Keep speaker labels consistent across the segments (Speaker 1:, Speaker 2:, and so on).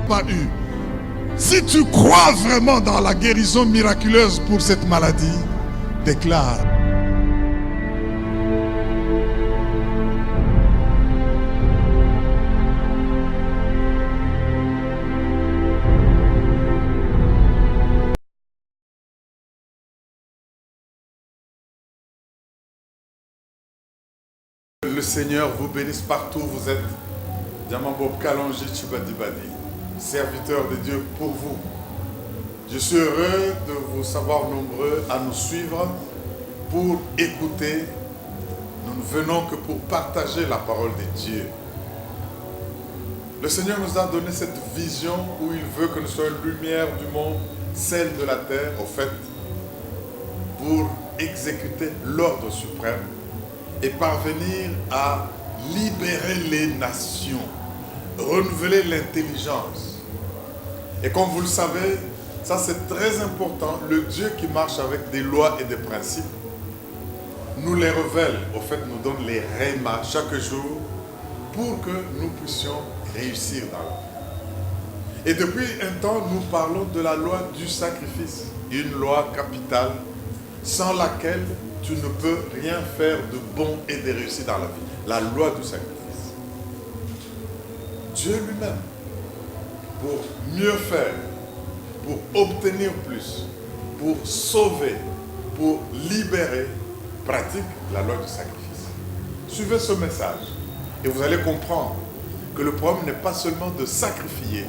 Speaker 1: pas eu. Si tu crois vraiment dans la guérison miraculeuse pour cette maladie, déclare. Le Seigneur vous bénisse partout où vous êtes. Diamambo Kalonji Chibadibadi, serviteur de Dieu pour vous. Je suis heureux de vous savoir nombreux à nous suivre pour écouter. Nous ne venons que pour partager la parole de Dieu. Le Seigneur nous a donné cette vision où il veut que nous soyons lumière du monde, celle de la terre, au fait, pour exécuter l'ordre suprême et parvenir à libérer les nations, renouveler l'intelligence. Et comme vous le savez, ça c'est très important, le Dieu qui marche avec des lois et des principes nous les révèle, au fait nous donne les rémas chaque jour pour que nous puissions réussir dans la vie. Et depuis un temps, nous parlons de la loi du sacrifice, une loi capitale sans laquelle tu ne peux rien faire de bon et de réussi dans la vie. La loi du sacrifice. Dieu lui-même, pour mieux faire, pour obtenir plus, pour sauver, pour libérer, pratique la loi du sacrifice. Suivez ce message et vous allez comprendre que le problème n'est pas seulement de sacrifier,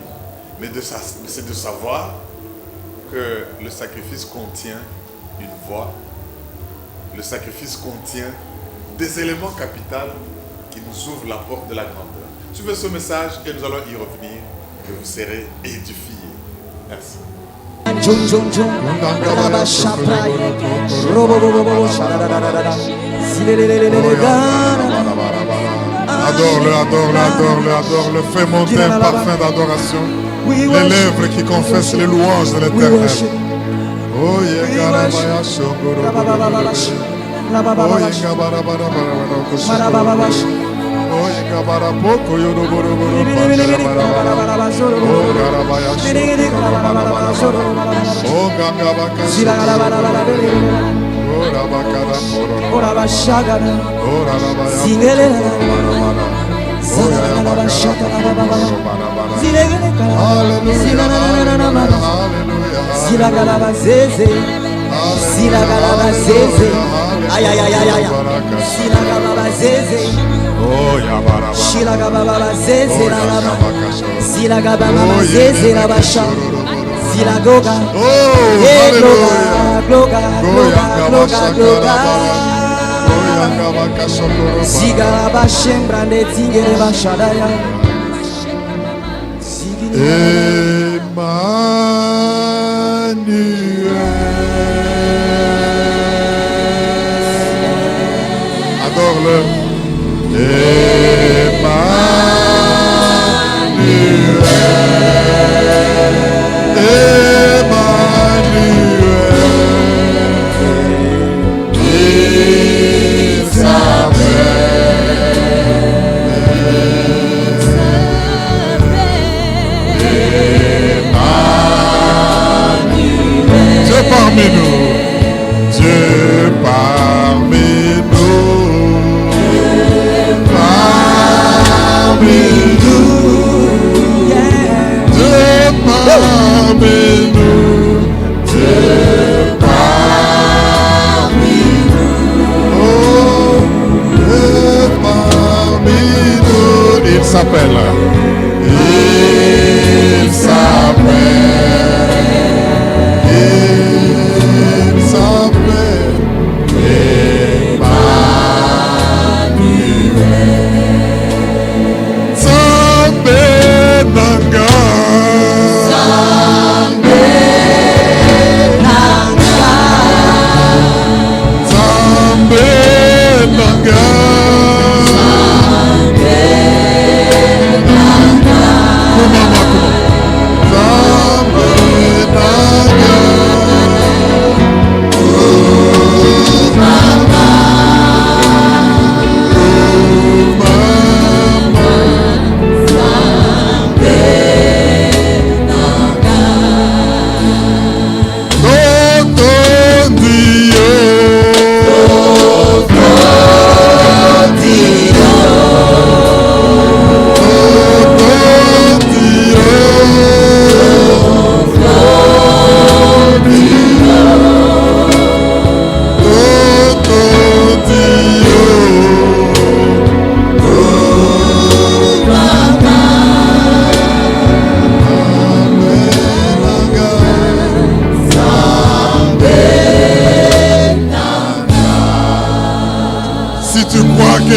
Speaker 1: mais c'est de savoir que le sacrifice contient une voie. Le sacrifice contient des éléments capitaux qui nous ouvrent la porte de la grandeur. Suivez ce message et nous allons y revenir et vous serez édifiés. Merci. Adore-le, adore-le, adore-le, adore-le. Fais monter un parfum d'adoration. Les lèvres qui confessent les louanges de l'Éternel. Oh, Yegarabaya Shogoro. Oh, Yegabarabara. Oh, Yegabaraboko Yoroboro. Oh, Garabaya Shogoro. Oh, Gangabaka Shogoro. Oh, Rabakara Poro. Oh, Rabashagana. Oh, Rabaya. Adore-le. Parmi nous, Dieu parmi nous, parmi nous, Dieu parmi nous, Dieu parmi nous, oh, Dieu parmi nous, il s'appelle, il s'appelle.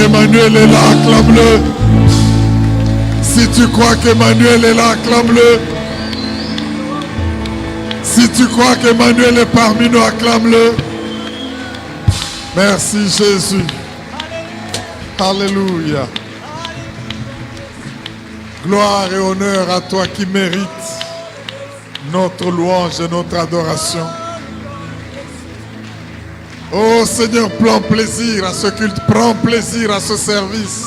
Speaker 2: qu'Emmanuel est là, acclame-le. Si tu crois qu'Emmanuel est là, acclame-le. Si tu crois qu'Emmanuel est parmi nous, acclame-le. Merci Jésus. Alléluia. Gloire et honneur à toi qui mérites notre louange et notre adoration. Oh Seigneur, prends plaisir à ce culte, prends plaisir à ce service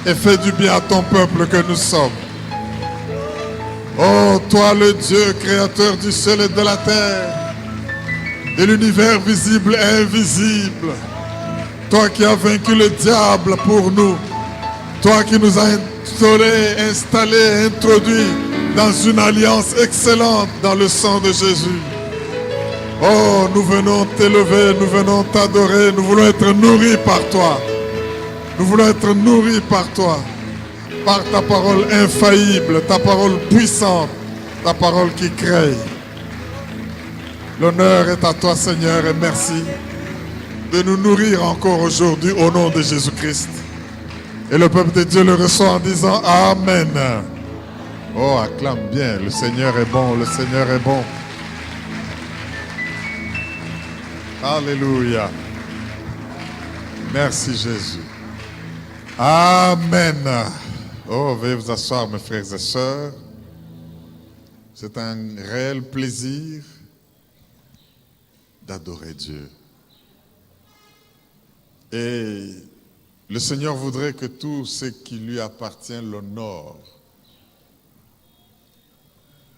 Speaker 2: et fais du bien à ton peuple que nous sommes. Oh, toi le Dieu créateur du ciel et de la terre, de l'univers visible et invisible, toi qui as vaincu le diable pour nous, toi qui nous as installés, introduits dans une alliance excellente dans le sang de Jésus. Oh, nous venons t'élever, nous venons t'adorer, nous voulons être nourris par toi. Nous voulons être nourris par toi, par ta parole infaillible, ta parole puissante, ta parole qui crée. L'honneur est à toi, Seigneur, et merci de nous nourrir encore aujourd'hui au nom de Jésus-Christ. Et le peuple de Dieu le reçoit en disant Amen. Oh, acclame bien, le Seigneur est bon, le Seigneur est bon. Alléluia. Merci Jésus. Amen. Oh, veuillez vous asseoir, mes frères et sœurs. C'est un réel plaisir d'adorer Dieu. Et le Seigneur voudrait que tout ce qui lui appartient l'honore,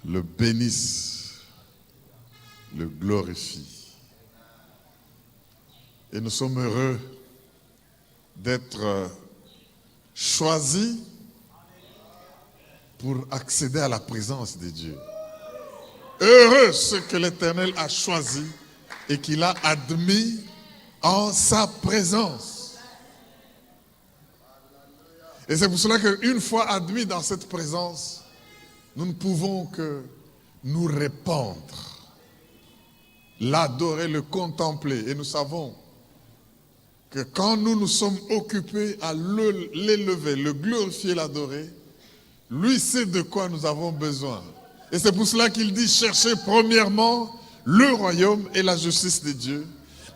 Speaker 2: le bénisse, le glorifie. Et nous sommes heureux d'être choisis pour accéder à la présence de Dieu. Heureux ceux que l'Éternel a choisis et qu'il a admis en sa présence. Et c'est pour cela qu'une fois admis dans cette présence, nous ne pouvons que nous répandre, l'adorer, le contempler. Et nous savons que quand nous nous sommes occupés à l'élever, le glorifier, l'adorer, lui sait de quoi nous avons besoin. Et c'est pour cela qu'il dit, cherchez premièrement le royaume et la justice de Dieu.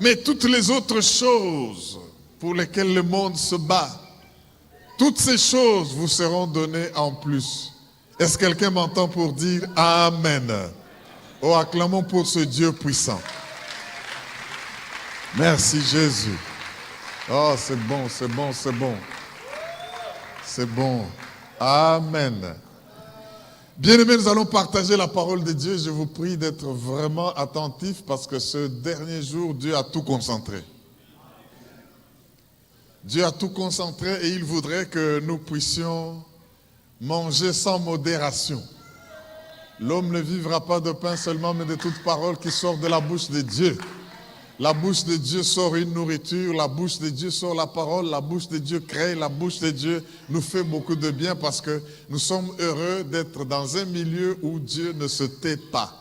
Speaker 2: Mais toutes les autres choses pour lesquelles le monde se bat, toutes ces choses vous seront données en plus. Est-ce que quelqu'un m'entend pour dire Amen? Oh, acclamons pour ce Dieu puissant. Merci Jésus. Oh, c'est bon, c'est bon, c'est bon. C'est bon. Amen. Bien-aimés, nous allons partager la parole de Dieu. Je vous prie d'être vraiment attentifs parce que ce dernier jour, Dieu a tout concentré. Dieu a tout concentré et il voudrait que nous puissions manger sans modération. L'homme ne vivra pas de pain seulement, mais de toute parole qui sort de la bouche de Dieu. La bouche de Dieu sort une nourriture, la bouche de Dieu sort la parole, la bouche de Dieu crée, la bouche de Dieu nous fait beaucoup de bien parce que nous sommes heureux d'être dans un milieu où Dieu ne se tait pas,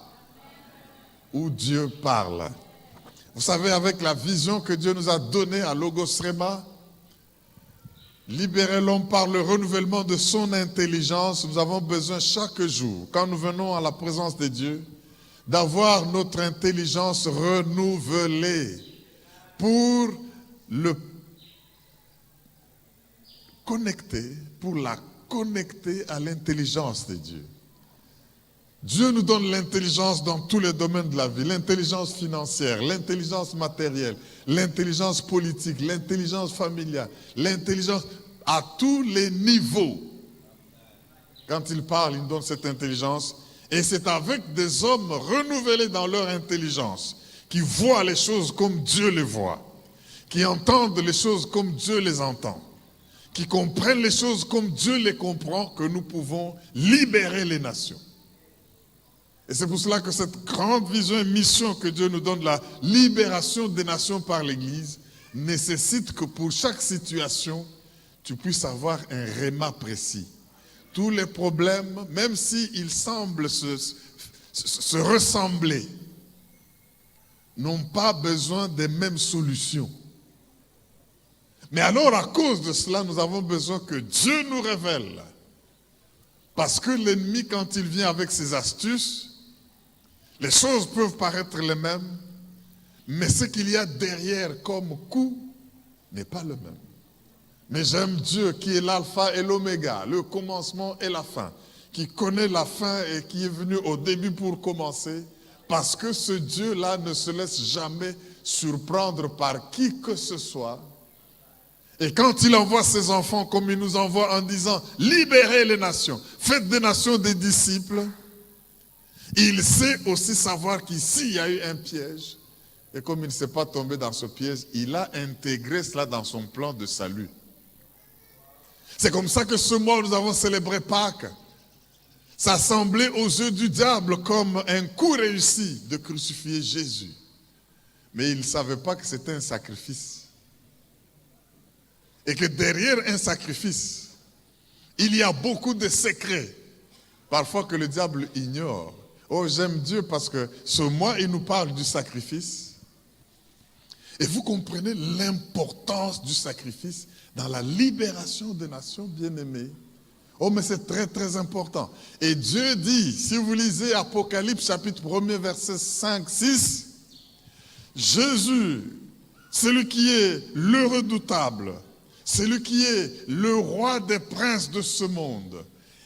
Speaker 2: où Dieu parle. Vous savez, avec la vision que Dieu nous a donnée à Logos Rema, libérer l'homme par le renouvellement de son intelligence, nous avons besoin chaque jour, quand nous venons à la présence de Dieu, d'avoir notre intelligence renouvelée pour le connecter, pour la connecter à l'intelligence de Dieu. Dieu nous donne l'intelligence dans tous les domaines de la vie, l'intelligence financière, l'intelligence matérielle, l'intelligence politique, l'intelligence familiale, l'intelligence à tous les niveaux. Quand il parle, il nous donne cette intelligence. Et c'est avec des hommes renouvelés dans leur intelligence, qui voient les choses comme Dieu les voit, qui entendent les choses comme Dieu les entend, qui comprennent les choses comme Dieu les comprend, que nous pouvons libérer les nations. Et c'est pour cela que cette grande vision et mission que Dieu nous donne, la libération des nations par l'Église, nécessite que pour chaque situation, tu puisses avoir un réma précis. Tous les problèmes, même s'ils semblent se ressembler, n'ont pas besoin des mêmes solutions. Mais alors, à cause de cela, nous avons besoin que Dieu nous révèle. Parce que l'ennemi, quand il vient avec ses astuces, les choses peuvent paraître les mêmes, mais ce qu'il y a derrière comme coup n'est pas le même. Mais j'aime Dieu qui est l'alpha et l'oméga, le commencement et la fin, qui connaît la fin et qui est venu au début pour commencer, parce que ce Dieu-là ne se laisse jamais surprendre par qui que ce soit. Et quand il envoie ses enfants comme il nous envoie en disant « Libérez les nations, faites des nations des disciples », il sait aussi savoir qu'ici il y a eu un piège. Et comme il ne s'est pas tombé dans ce piège, il a intégré cela dans son plan de salut. C'est comme ça que ce mois nous avons célébré Pâques. Ça semblait aux yeux du diable comme un coup réussi de crucifier Jésus. Mais il ne savait pas que c'était un sacrifice. Et que derrière un sacrifice, il y a beaucoup de secrets, parfois que le diable ignore. Oh, j'aime Dieu parce que ce mois, il nous parle du sacrifice. Et vous comprenez l'importance du sacrifice dans la libération des nations bien-aimées. Oh, mais c'est très, très important. Et Dieu dit, si vous lisez Apocalypse chapitre 1er, verset 5, 6, Jésus, celui qui est le redoutable, celui qui est le roi des princes de ce monde,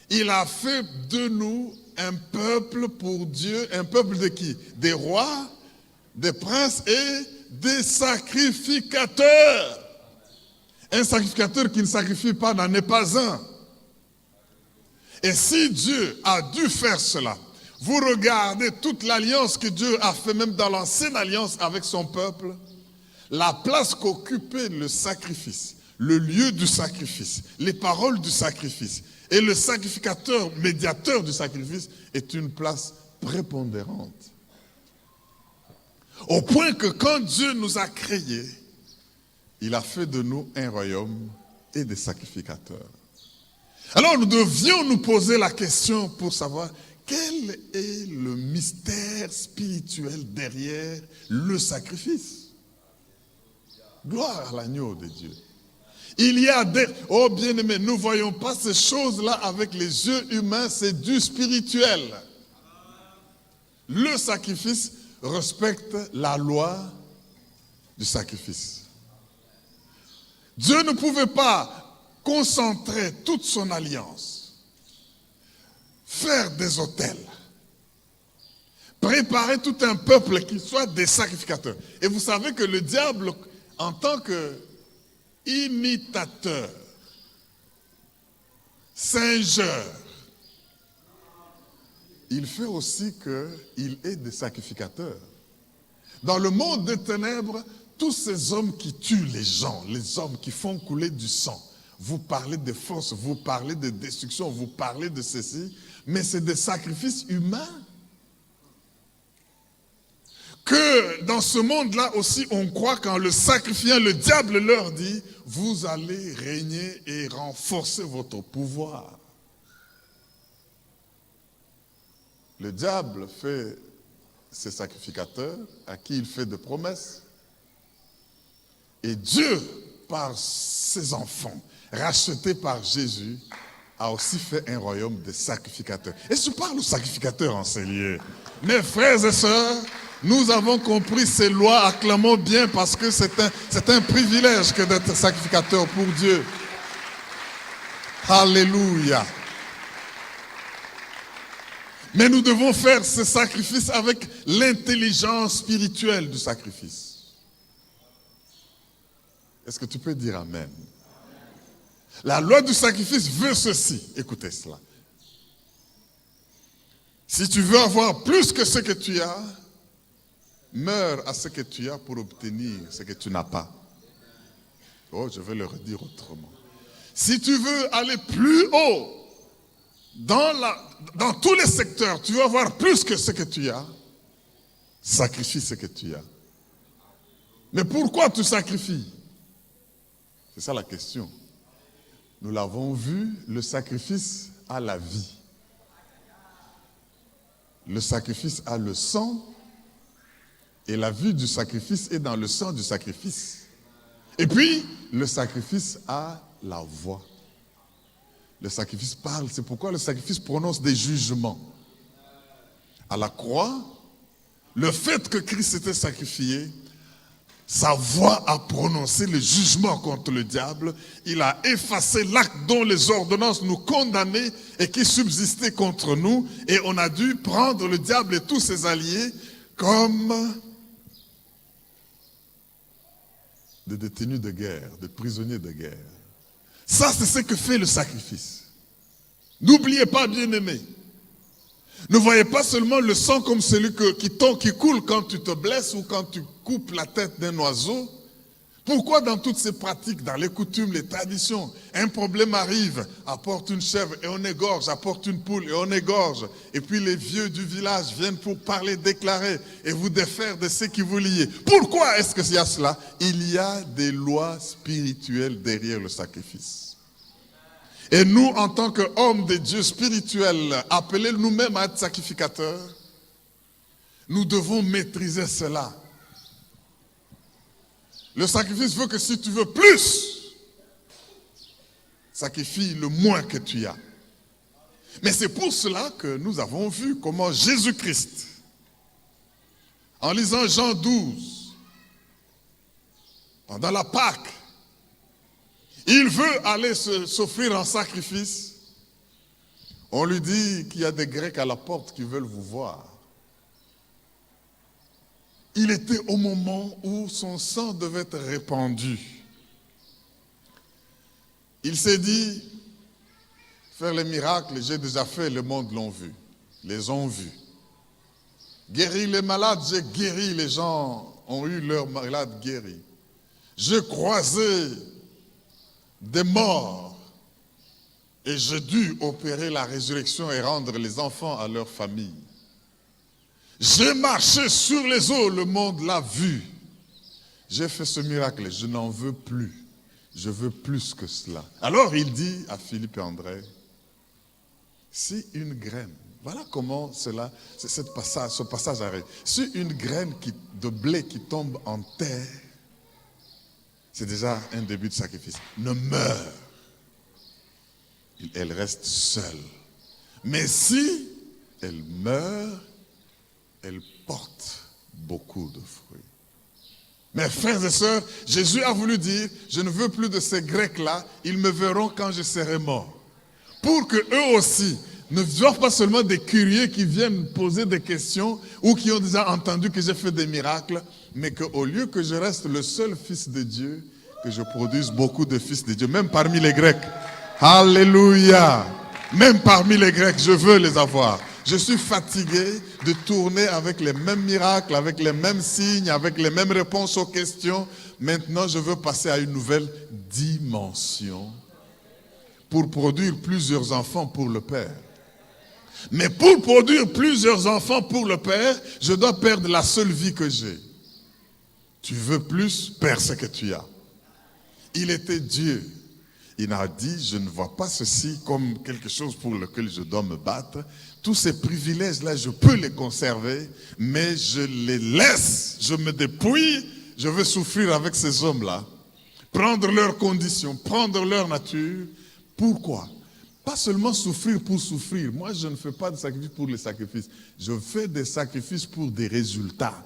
Speaker 2: il a fait de nous un peuple pour Dieu, un peuple de qui? Des rois, des princes et des sacrificateurs. Un sacrificateur qui ne sacrifie pas n'en est pas un. Et si Dieu a dû faire cela, vous regardez toute l'alliance que Dieu a fait, même dans l'ancienne alliance avec son peuple, la place qu'occupait le sacrifice, le lieu du sacrifice, les paroles du sacrifice, et le sacrificateur, médiateur du sacrifice, est une place prépondérante. Au point que quand Dieu nous a créés, il a fait de nous un royaume et des sacrificateurs. Alors nous devions nous poser la question pour savoir quel est le mystère spirituel derrière le sacrifice. Gloire à l'agneau de Dieu. Il y a des... Oh bien-aimés, nous ne voyons pas ces choses-là avec les yeux humains, c'est du spirituel. Le sacrifice respecte la loi du sacrifice. Dieu ne pouvait pas concentrer toute son alliance, faire des autels, préparer tout un peuple qui soit des sacrificateurs. Et vous savez que le diable, en tant que imitateur, singeur, il fait aussi qu'il est des sacrificateurs. Dans le monde des ténèbres, tous ces hommes qui tuent les gens, les hommes qui font couler du sang, vous parlez de force, vous parlez de destruction, vous parlez de ceci, mais c'est des sacrifices humains. Que dans ce monde-là aussi, on croit qu'en le sacrifiant, le diable leur dit, vous allez régner et renforcer votre pouvoir. Le diable fait ses sacrificateurs à qui il fait des promesses. Et Dieu, par ses enfants, rachetés par Jésus, a aussi fait un royaume de sacrificateurs. Et je parle aux sacrificateurs en ces lieux. Mes frères et sœurs, nous avons compris ces lois, acclamons bien parce que c'est un privilège que d'être sacrificateur pour Dieu. Alléluia. Mais nous devons faire ce sacrifice avec l'intelligence spirituelle du sacrifice. Est-ce que tu peux dire Amen? La loi du sacrifice veut ceci. Écoutez cela. Si tu veux avoir plus que ce que tu as, meurs à ce que tu as pour obtenir ce que tu n'as pas. Oh, je vais le redire autrement. Si tu veux aller plus haut dans tous les secteurs, tu veux avoir plus que ce que tu as, sacrifie ce que tu as. Mais pourquoi tu sacrifies? C'est ça la question. Nous l'avons vu, le sacrifice a la vie. Le sacrifice a le sang et la vie du sacrifice est dans le sang du sacrifice. Et puis, le sacrifice a la voix. Le sacrifice parle, c'est pourquoi le sacrifice prononce des jugements. À la croix, le fait que Christ était sacrifié, sa voix a prononcé le jugement contre le diable. Il a effacé l'acte dont les ordonnances nous condamnaient et qui subsistait contre nous. Et on a dû prendre le diable et tous ses alliés comme des détenus de guerre, des prisonniers de guerre. Ça, c'est ce que fait le sacrifice. N'oubliez pas, bien-aimés, ne voyez pas seulement le sang comme celui qui coule quand tu te blesses ou quand tu coupes la tête d'un oiseau. Pourquoi dans toutes ces pratiques, dans les coutumes, les traditions, un problème arrive, apporte une chèvre et on égorge, apporte une poule et on égorge. Et puis les vieux du village viennent pour parler, déclarer et vous défaire de ce qui vous liez. Pourquoi est-ce qu'il y a cela? Il y a des lois spirituelles derrière le sacrifice. Et nous, en tant qu'hommes de Dieu spirituels, appelés nous-mêmes à être sacrificateurs, nous devons maîtriser cela. Le sacrifice veut que si tu veux plus, sacrifie le moins que tu as. Mais c'est pour cela que nous avons vu comment Jésus-Christ, en lisant Jean 12, pendant la Pâque, il veut aller s'offrir en sacrifice. On lui dit qu'il y a des Grecs à la porte qui veulent vous voir. Il était au moment où son sang devait être répandu. Il s'est dit, faire les miracles, j'ai déjà fait, le monde l'ont vu, les ont vus. Guérir les malades, j'ai guéri, les gens ont eu leurs malades guéris. J'ai croisé des morts et j'ai dû opérer la résurrection et rendre les enfants à leur famille. J'ai marché sur les eaux, le monde l'a vu. J'ai fait ce miracle, je n'en veux plus. Je veux plus que cela. Alors il dit à Philippe et André, si une graine, voilà comment ce passage arrive. Si une graine de blé qui tombe en terre, c'est déjà un début de sacrifice, ne meurt, elle reste seule. Mais si elle meurt, elle porte beaucoup de fruits. Mes frères et sœurs, Jésus a voulu dire, je ne veux plus de ces Grecs-là, ils me verront quand je serai mort. Pour que eux aussi ne soient pas seulement des curieux qui viennent poser des questions ou qui ont déjà entendu que j'ai fait des miracles, mais qu'au lieu que je reste le seul fils de Dieu, que je produise beaucoup de fils de Dieu, même parmi les Grecs. Alléluia! Même parmi les Grecs, je veux les avoir. Je suis fatigué de tourner avec les mêmes miracles, avec les mêmes signes, avec les mêmes réponses aux questions. Maintenant, je veux passer à une nouvelle dimension pour produire plusieurs enfants pour le Père. Mais pour produire plusieurs enfants pour le Père, je dois perdre la seule vie que j'ai. Tu veux plus, perds ce que tu as. Il était Dieu. Il a dit, je ne vois pas ceci comme quelque chose pour lequel je dois me battre. Tous ces privilèges-là, je peux les conserver, mais je les laisse, je me dépouille, je veux souffrir avec ces hommes-là, prendre leurs conditions, prendre leur nature. Pourquoi? Pas seulement souffrir pour souffrir. Moi, je ne fais pas de sacrifice pour les sacrifices. Je fais des sacrifices pour des résultats.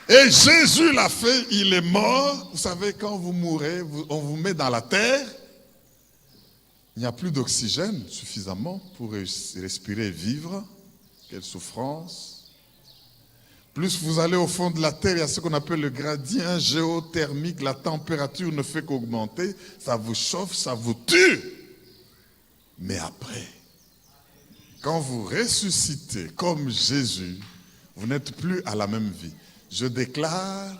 Speaker 2: Et Jésus l'a fait, il est mort. Vous savez, quand vous mourrez, on vous met dans la terre. Il n'y a plus d'oxygène suffisamment pour respirer et vivre. Quelle souffrance. Plus vous allez au fond de la terre, il y a ce qu'on appelle le gradient géothermique. La température ne fait qu'augmenter. Ça vous chauffe, ça vous tue. Mais après, quand vous ressuscitez comme Jésus, vous n'êtes plus à la même vie. Je déclare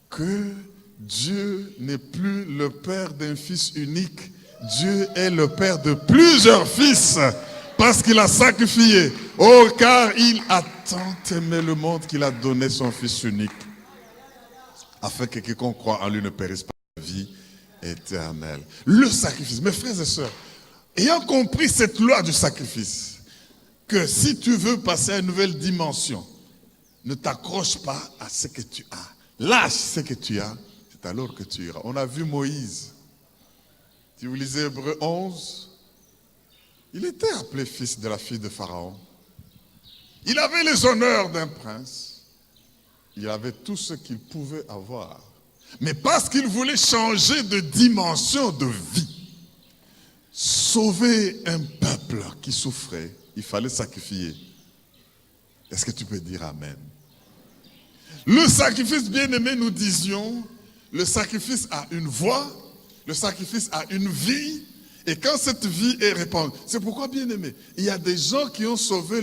Speaker 2: que Dieu n'est plus le Père d'un fils unique. Dieu est le Père de plusieurs fils parce qu'il a sacrifié. Oh, car il a tant aimé le monde qu'il a donné son Fils unique afin que quiconque croit en lui ne périsse pas la vie éternelle. Le sacrifice, mes frères et sœurs, ayant compris cette loi du sacrifice, que si tu veux passer à une nouvelle dimension, ne t'accroche pas à ce que tu as. lâche ce que tu as, c'est alors que tu iras. On a vu Moïse. Si vous lisez Hébreux 11, il était appelé fils de la fille de Pharaon. Il avait les honneurs d'un prince. Il avait tout ce qu'il pouvait avoir. Mais parce qu'il voulait changer de dimension de vie, sauver un peuple qui souffrait, il fallait sacrifier. Est-ce que tu peux dire Amen? Le sacrifice, bien-aimé, nous disions, le sacrifice a une voix, le sacrifice a une vie, et quand cette vie est répandue, c'est pourquoi, bien-aimé, il y a des gens qui ont sauvé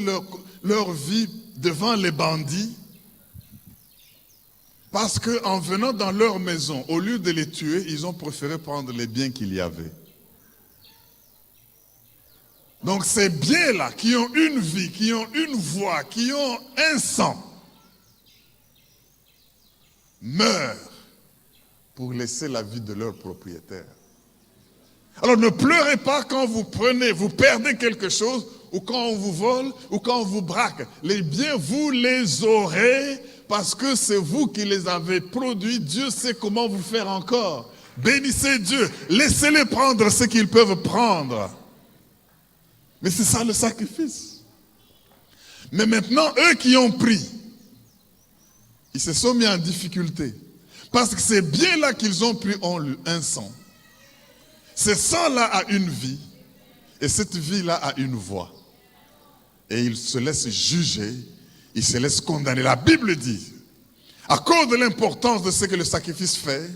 Speaker 2: leur vie devant les bandits, parce qu'en venant dans leur maison, au lieu de les tuer, ils ont préféré prendre les biens qu'il y avait. Donc ces biens-là, qui ont une vie, qui ont une voix, qui ont un sang, meurent pour laisser la vie de leur propriétaire. Alors ne pleurez pas quand vous perdez quelque chose, ou quand on vous vole, ou quand on vous braque. Les biens, vous les aurez parce que c'est vous qui les avez produits. Dieu sait comment vous faire encore. Bénissez Dieu, laissez-les prendre ce qu'ils peuvent prendre. Mais c'est ça le sacrifice. Mais maintenant, eux qui ont pris, ils se sont mis en difficulté. Parce que ces biens-là qu'ils ont pris ont un sang. Ce sang-là a une vie. Et cette vie-là a une voix. Et ils se laissent juger. Ils se laissent condamner. La Bible dit, à cause de l'importance de ce que le sacrifice fait,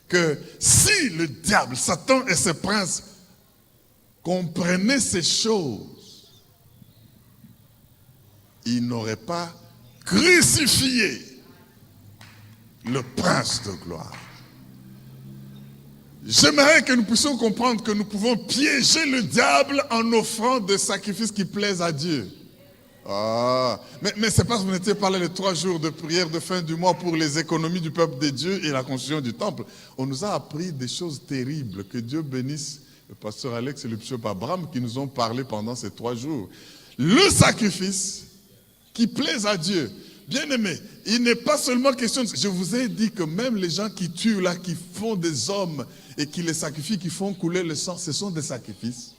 Speaker 2: que si le diable, Satan et ses princes comprenaient ces choses, ils n'auraient pas crucifié le prince de gloire. J'aimerais que nous puissions comprendre que nous pouvons piéger le diable en offrant des sacrifices qui plaisent à Dieu. Ah, mais c'est parce que vous n'étiez pas là les 3 jours de prière de fin du mois pour les économies du peuple de Dieu et la construction du temple. On nous a appris des choses terribles. Que Dieu bénisse le pasteur Alex et le bishop Abraham qui nous ont parlé pendant ces 3 jours. Le sacrifice qui plaise à Dieu. Bien-aimé, il n'est pas seulement question de... Je vous ai dit que même les gens qui tuent là, qui font des hommes et qui les sacrifient, qui font couler le sang, ce sont des sacrifices.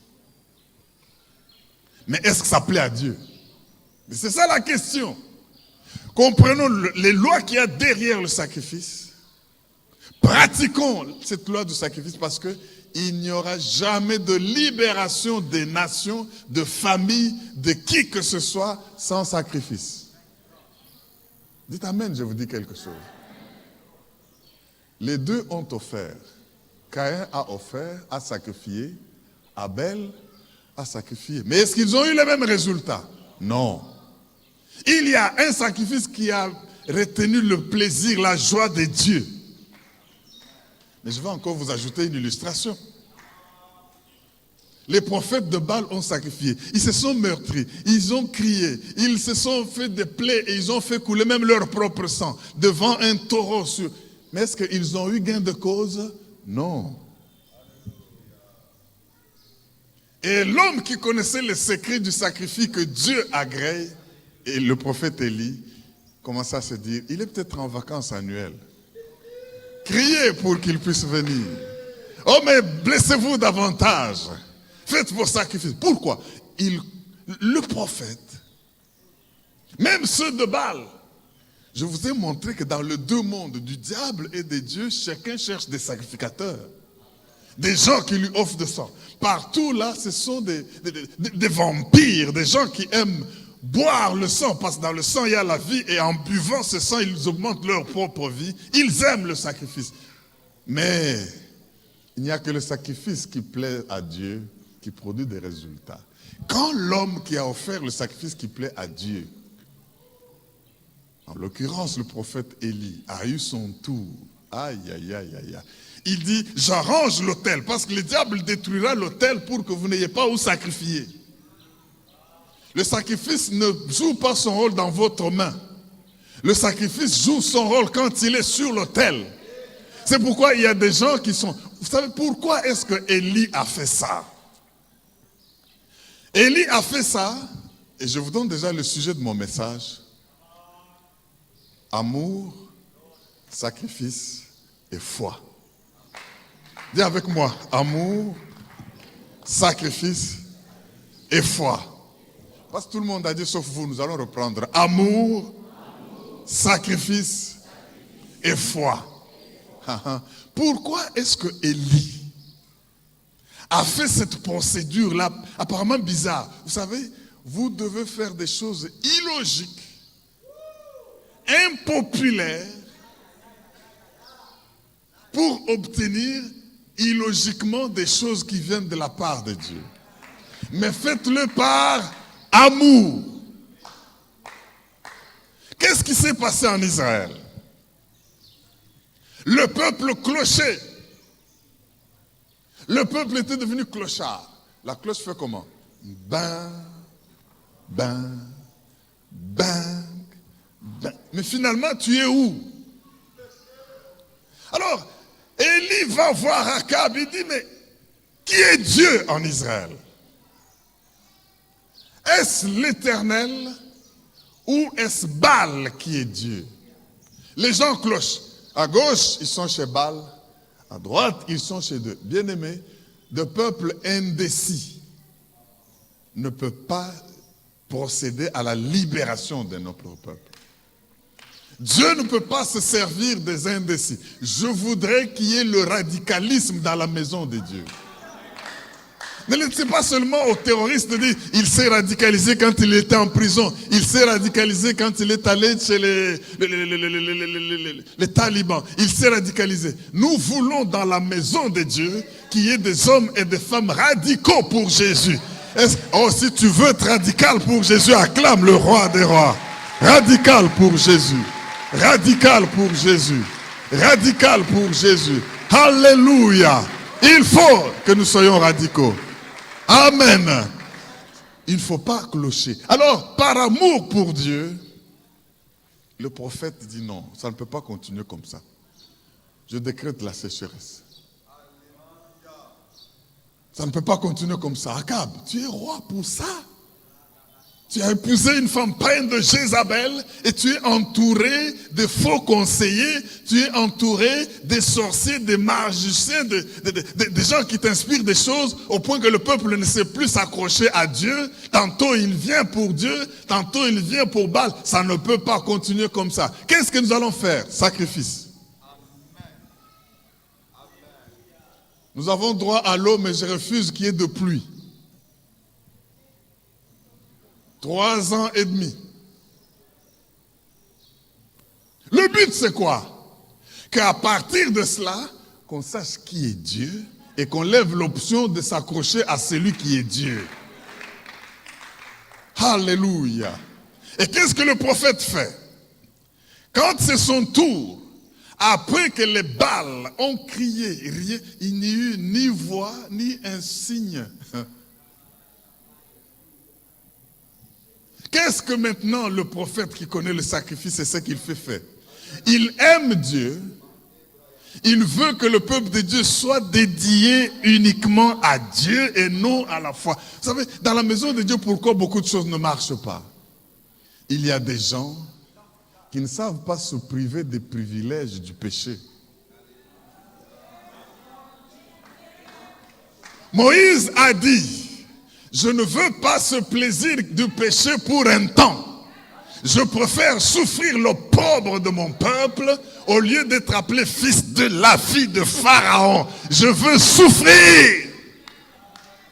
Speaker 2: Mais est-ce que ça plaît à Dieu? C'est ça la question. Comprenons les lois qu'il y a derrière le sacrifice. Pratiquons cette loi du sacrifice parce que il n'y aura jamais de libération des nations, de familles, de qui que ce soit sans sacrifice. Dites Amen, je vous dis quelque chose. Les deux ont offert. Caïn a offert, a sacrifié. Abel a sacrifié. Mais est-ce qu'ils ont eu les mêmes résultats? Non. Il y a un sacrifice qui a retenu le plaisir, la joie de Dieu. Mais je vais encore vous ajouter une illustration. Les prophètes de Baal ont sacrifié. Ils se sont meurtris. Ils ont crié. Ils se sont fait des plaies et ils ont fait couler même leur propre sang devant un taureau. Mais est-ce qu'ils ont eu gain de cause? Non. Et l'homme qui connaissait les secrets du sacrifice que Dieu agrée, et le prophète Élie, commença à se dire, il est peut-être en vacances annuelles. Criez pour qu'il puisse venir. Oh mais blessez-vous davantage. Faites vos sacrifices. Pourquoi? Le prophète, même ceux de Baal, je vous ai montré que dans les deux mondes, du diable et de Dieu, chacun cherche des sacrificateurs. Des gens qui lui offrent du sang. Partout là, ce sont des vampires, des gens qui aiment boire le sang, parce que dans le sang il y a la vie, et en buvant ce sang, ils augmentent leur propre vie. Ils aiment le sacrifice. Mais il n'y a que le sacrifice qui plaît à Dieu, qui produit des résultats. Quand l'homme qui a offert le sacrifice qui plaît à Dieu, en l'occurrence le prophète Élie, a eu son tour, aïe, aïe, aïe, aïe, aïe. Il dit, j'arrange l'autel, parce que le diable détruira l'autel pour que vous n'ayez pas où sacrifier. Le sacrifice ne joue pas son rôle dans votre main. Le sacrifice joue son rôle quand il est sur l'autel. C'est pourquoi il y a des gens qui sont... Vous savez pourquoi est-ce que Élie a fait ça? Élie a fait ça, et je vous donne déjà le sujet de mon message. Amour sacrifice et foi. Dis avec moi, amour, sacrifice et foi. Parce que tout le monde a dit sauf vous, nous allons reprendre. Amour, sacrifice et foi. Pourquoi est-ce que Élie a fait cette procédure-là, apparemment bizarre? Vous savez, vous devez faire des choses illogiques, impopulaires, pour obtenir illogiquement des choses qui viennent de la part de Dieu. Mais faites-le par amour. Qu'est-ce qui s'est passé en Israël? Le peuple clochait. Le peuple était devenu clochard. La cloche fait comment? Ben, ben, ben, ben. Mais finalement, tu es où? Alors, Élie va voir Akab, il dit, mais qui est Dieu en Israël? Est-ce l'Éternel ou est-ce Baal qui est Dieu? Les gens clochent. À gauche, ils sont chez Baal. À droite, ils sont chez Dieu. Bien-aimés, de peuple indécis ne peut pas procéder à la libération de notre peuple. Dieu ne peut pas se servir des indécis. Je voudrais qu'il y ait le radicalisme dans la maison de Dieu. Ne laissez pas seulement aux terroristes de dire il s'est radicalisé quand il était en prison. Il s'est radicalisé quand il est allé chez les talibans. Il s'est radicalisé. Nous voulons dans la maison de Dieu qu'il y ait des hommes et des femmes radicaux pour Jésus. Oh, si tu veux être radical pour Jésus, acclame le roi des rois. Radical pour Jésus. Radical pour Jésus. Radical pour Jésus. Alléluia. Il faut que nous soyons radicaux. Amen. Il ne faut pas clocher. Alors, par amour pour Dieu, le prophète dit non, ça ne peut pas continuer comme ça. Je décrète la sécheresse. Ça ne peut pas continuer comme ça. Akab, tu es roi pour ça. Tu as épousé une femme pleine de Jézabel et tu es entouré de faux conseillers, tu es entouré des sorciers, des magiciens, des gens qui t'inspirent des choses au point que le peuple ne sait plus s'accrocher à Dieu. Tantôt il vient pour Dieu, tantôt il vient pour Baal. Ça ne peut pas continuer comme ça. Qu'est-ce que nous allons faire? Sacrifice. Nous avons droit à l'eau, mais je refuse qu'il y ait de pluie. 3 ans et demi. Le but c'est quoi? Qu'à partir de cela, qu'on sache qui est Dieu et qu'on lève l'option de s'accrocher à celui qui est Dieu. Alléluia. Et qu'est-ce que le prophète fait? Quand c'est son tour, après que les Baals ont crié, rien, il n'y eut ni voix ni un signe. Qu'est-ce que maintenant le prophète qui connaît le sacrifice et ce qu'il fait? Il aime Dieu. Il veut que le peuple de Dieu soit dédié uniquement à Dieu et non à la foi. Vous savez, dans la maison de Dieu, pourquoi beaucoup de choses ne marchent pas? Il y a des gens qui ne savent pas se priver des privilèges du péché. Moïse a dit, je ne veux pas ce plaisir du péché pour un temps. Je préfère souffrir l'opprobre de mon peuple au lieu d'être appelé fils de la fille de Pharaon. Je veux souffrir.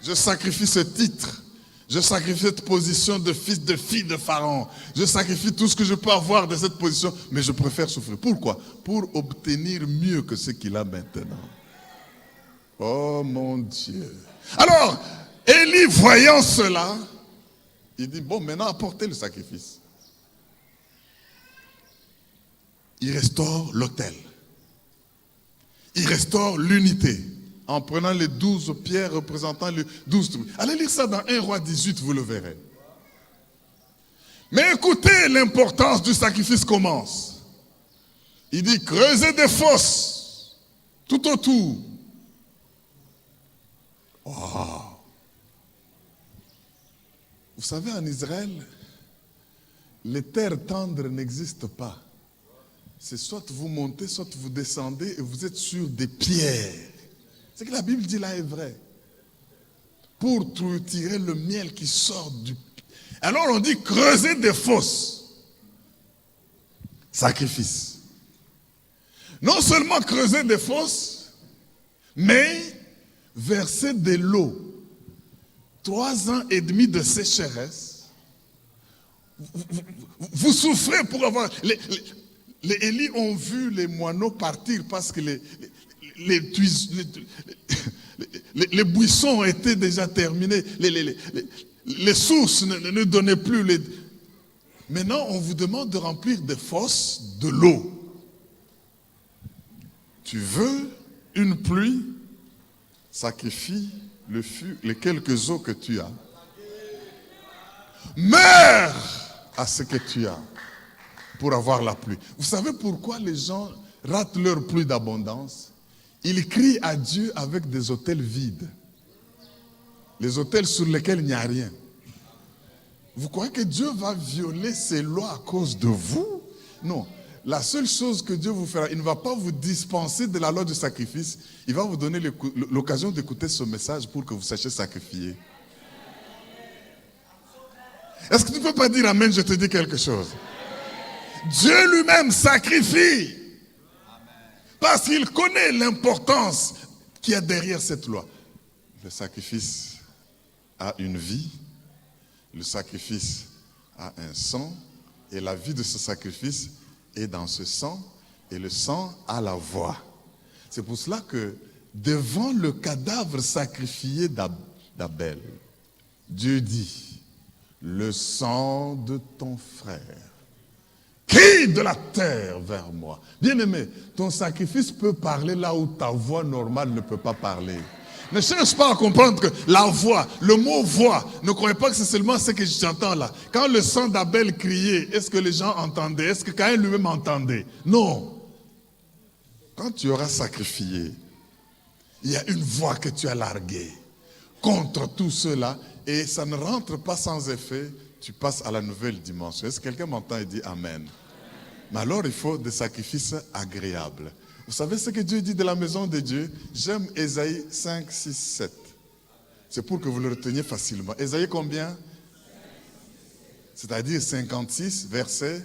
Speaker 2: Je sacrifie ce titre. Je sacrifie cette position de fils de fille de Pharaon. Je sacrifie tout ce que je peux avoir de cette position, mais je préfère souffrir. Pourquoi? Pour obtenir mieux que ce qu'il a maintenant. Oh mon Dieu. Alors, Élie, voyant cela, il dit, bon, maintenant apportez le sacrifice. Il restaure l'autel. Il restaure l'unité. En prenant les 12 pierres représentant les 12 tribus. Allez lire ça dans 1 Roi 18, vous le verrez. Mais écoutez, l'importance du sacrifice commence. Il dit, creusez des fosses tout autour. Oh. Vous savez, en Israël, les terres tendres n'existent pas. c'est soit vous montez, soit vous descendez et vous êtes sur des pierres. Ce que la Bible dit là est vrai. Pour tirer le miel qui sort du... Alors on dit creuser des fosses. Sacrifice. Non seulement creuser des fosses, mais verser de l'eau. 3 ans et demi de sécheresse. Vous souffrez pour avoir... Les Élis ont vu les moineaux partir parce que les buissons étaient déjà terminés. Les sources ne donnaient plus. Maintenant, on vous demande de remplir des fosses de l'eau. Tu veux une pluie? Sacrifie les quelques eaux que tu as. Meurs à ce que tu as pour avoir la pluie. Vous savez pourquoi les gens ratent leur pluie d'abondance? Ils crient à Dieu avec des autels vides. Les autels sur lesquels il n'y a rien. Vous croyez que Dieu va violer ses lois à cause de vous? Non. La seule chose que Dieu vous fera, il ne va pas vous dispenser de la loi du sacrifice. Il va vous donner l'occasion d'écouter ce message pour que vous sachiez sacrifier. Est-ce que tu ne peux pas dire amen, je te dis quelque chose? Dieu lui-même sacrifie. Parce qu'il connaît l'importance qu'il y a derrière cette loi. Le sacrifice a une vie. Le sacrifice a un sang. Et la vie de ce sacrifice est dans ce sang. Et le sang a la voix. C'est pour cela que devant le cadavre sacrifié d'Abel, Dieu dit, le sang de ton frère crie de la terre vers moi. Bien-aimé, ton sacrifice peut parler là où ta voix normale ne peut pas parler. Ne cherche pas à comprendre que la voix, le mot voix, ne croyez pas que c'est seulement ce que j'entends là. Quand le sang d'Abel criait, est-ce que les gens entendaient? Est-ce que Caïn lui-même entendait? Non. Quand tu auras sacrifié, il y a une voix que tu as larguée contre tout cela et ça ne rentre pas sans effet. Tu passes à la nouvelle dimension. Est-ce que quelqu'un m'entend et dit Amen? Mais alors il faut des sacrifices agréables. Vous savez ce que Dieu dit de la maison de Dieu? J'aime Ésaïe 5, 6, 7. C'est pour que vous le reteniez facilement. Ésaïe combien? C'est-à-dire 56, verset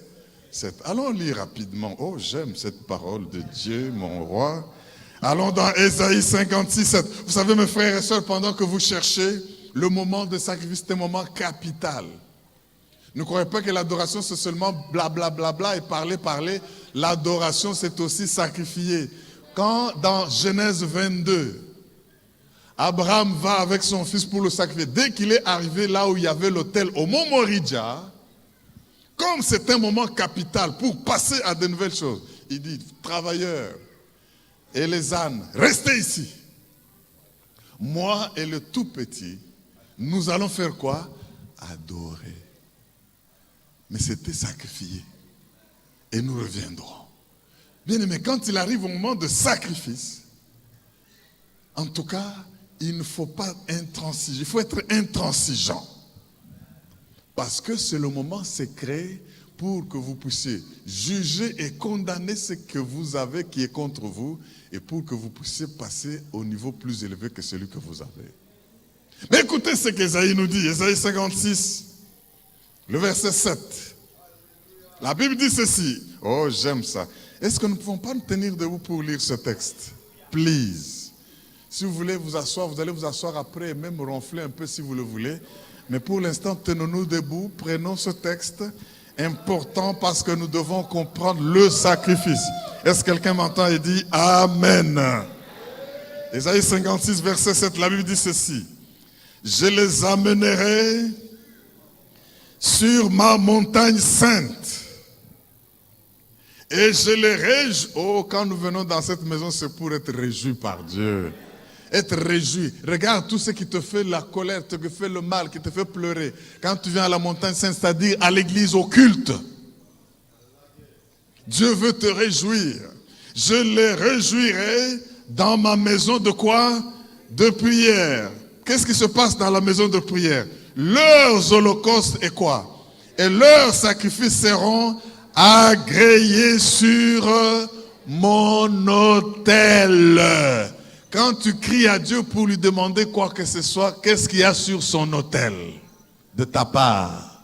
Speaker 2: 7. Allons lire rapidement. Oh, j'aime cette parole de Dieu, mon roi. Allons dans Ésaïe 56, 7. Vous savez, mes frères et sœurs, pendant que vous cherchez, le moment de sacrifice est un moment capital. Ne croyez pas que l'adoration c'est seulement blablabla et parler. L'adoration c'est aussi sacrifier. Quand dans Genèse 22, Abraham va avec son fils pour le sacrifier, dès qu'il est arrivé là où il y avait l'autel au mont Moridja, comme c'est un moment capital pour passer à de nouvelles choses, il dit, travailleurs et les ânes, restez ici. Moi et le tout petit, nous allons faire quoi? Adorer. Mais c'était sacrifié. Et nous reviendrons. Bien aimé, quand il arrive au moment de sacrifice, en tout cas, il ne faut pas intransiger. Il faut être intransigeant. Parce que c'est le moment sacré pour que vous puissiez juger et condamner ce que vous avez qui est contre vous et pour que vous puissiez passer au niveau plus élevé que celui que vous avez. Mais écoutez ce qu'Ésaïe nous dit, Ésaïe 56, le verset 7. La Bible dit ceci. Oh, j'aime ça. Est-ce que nous ne pouvons pas nous tenir debout pour lire ce texte? Please. Si vous voulez vous asseoir, vous allez vous asseoir après et même ronfler un peu si vous le voulez. Mais pour l'instant, tenons-nous debout, prenons ce texte important parce que nous devons comprendre le sacrifice. Est-ce que quelqu'un m'entend et dit Amen? Ésaïe 56, verset 7, la Bible dit ceci. Je les amènerai sur ma montagne sainte. Et je les réjouis. Oh, quand nous venons dans cette maison, c'est pour être réjouis par Dieu. Être réjoui. Regarde tout ce qui te fait la colère, te fait le mal, qui te fait pleurer. Quand tu viens à la montagne sainte, c'est-à-dire à l'église, au culte. Dieu veut te réjouir. Je les réjouirai dans ma maison de quoi? De prière. Qu'est-ce qui se passe dans la maison de prière? Leurs holocaustes et quoi? Et leurs sacrifices seront agréé sur mon autel. Quand tu cries à Dieu pour lui demander quoi que ce soit, qu'est-ce qu'il y a sur son autel de ta part?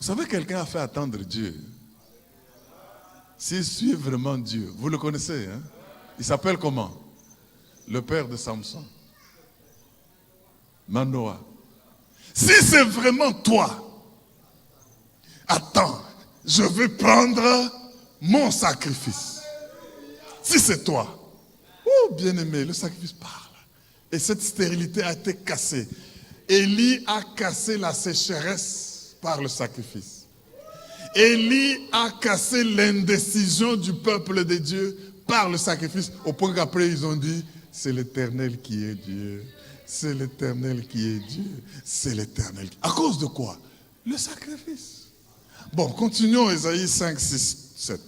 Speaker 2: Vous savez, quelqu'un a fait attendre Dieu. S'il suit vraiment Dieu, vous le connaissez, hein? Il s'appelle comment? Le père de Samson. Manoah. Si c'est vraiment toi, attends, je vais prendre mon sacrifice. Si c'est toi, oh bien-aimé, le sacrifice parle. Et cette stérilité a été cassée. Élie a cassé la sécheresse par le sacrifice. Élie a cassé l'indécision du peuple de Dieu par le sacrifice, au point qu'après ils ont dit, c'est l'Éternel qui est Dieu. C'est l'Éternel qui est Dieu. C'est l'Éternel. À cause de quoi? Le sacrifice. Bon, continuons Ésaïe 5, 6, 7.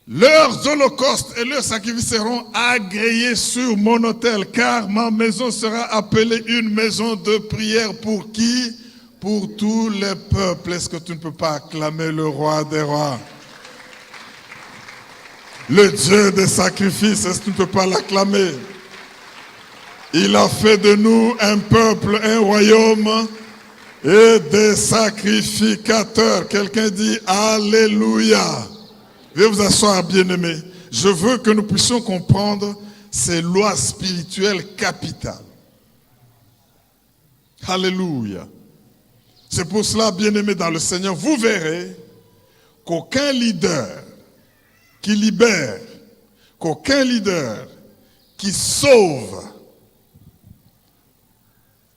Speaker 2: Leurs holocaustes et leurs sacrifices seront agréés sur mon autel, car ma maison sera appelée une maison de prière pour qui? Pour tous les peuples. Est-ce que tu ne peux pas acclamer le roi des rois? Le Dieu des sacrifices, est-ce que tu ne peux pas l'acclamer? Il a fait de nous un peuple, un royaume et des sacrificateurs. Quelqu'un dit Alléluia. Veuillez vous asseoir, bien-aimés. Je veux que nous puissions comprendre ces lois spirituelles capitales. Alléluia. C'est pour cela, bien-aimés dans le Seigneur, vous verrez qu'aucun leader qui libère, qu'aucun leader qui sauve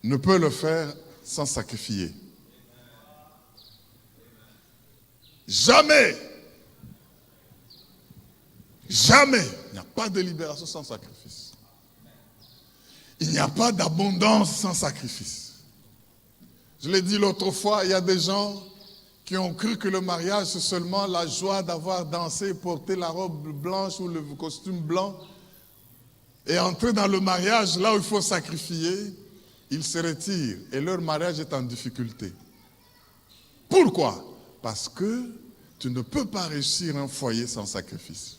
Speaker 2: ne peut le faire sans sacrifier. Jamais. Jamais. Il n'y a pas de libération sans sacrifice. Il n'y a pas d'abondance sans sacrifice. Je l'ai dit l'autre fois, il y a des gens qui ont cru que le mariage, c'est seulement la joie d'avoir dansé, porté la robe blanche ou le costume blanc. Et entrer dans le mariage, là où il faut sacrifier, ils se retirent et leur mariage est en difficulté. Pourquoi? Parce que tu ne peux pas réussir un foyer sans sacrifice.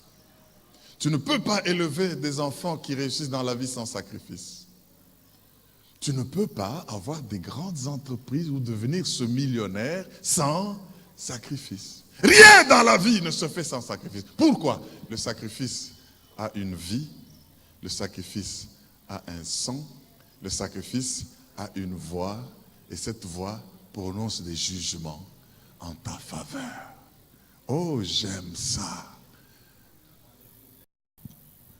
Speaker 2: Tu ne peux pas élever des enfants qui réussissent dans la vie sans sacrifice. Tu ne peux pas avoir des grandes entreprises ou devenir ce millionnaire sans sacrifice. Rien dans la vie ne se fait sans sacrifice. Pourquoi? Le sacrifice a une vie, le sacrifice a un sang, le sacrifice a une voix, et cette voix prononce des jugements en ta faveur. Oh, j'aime ça.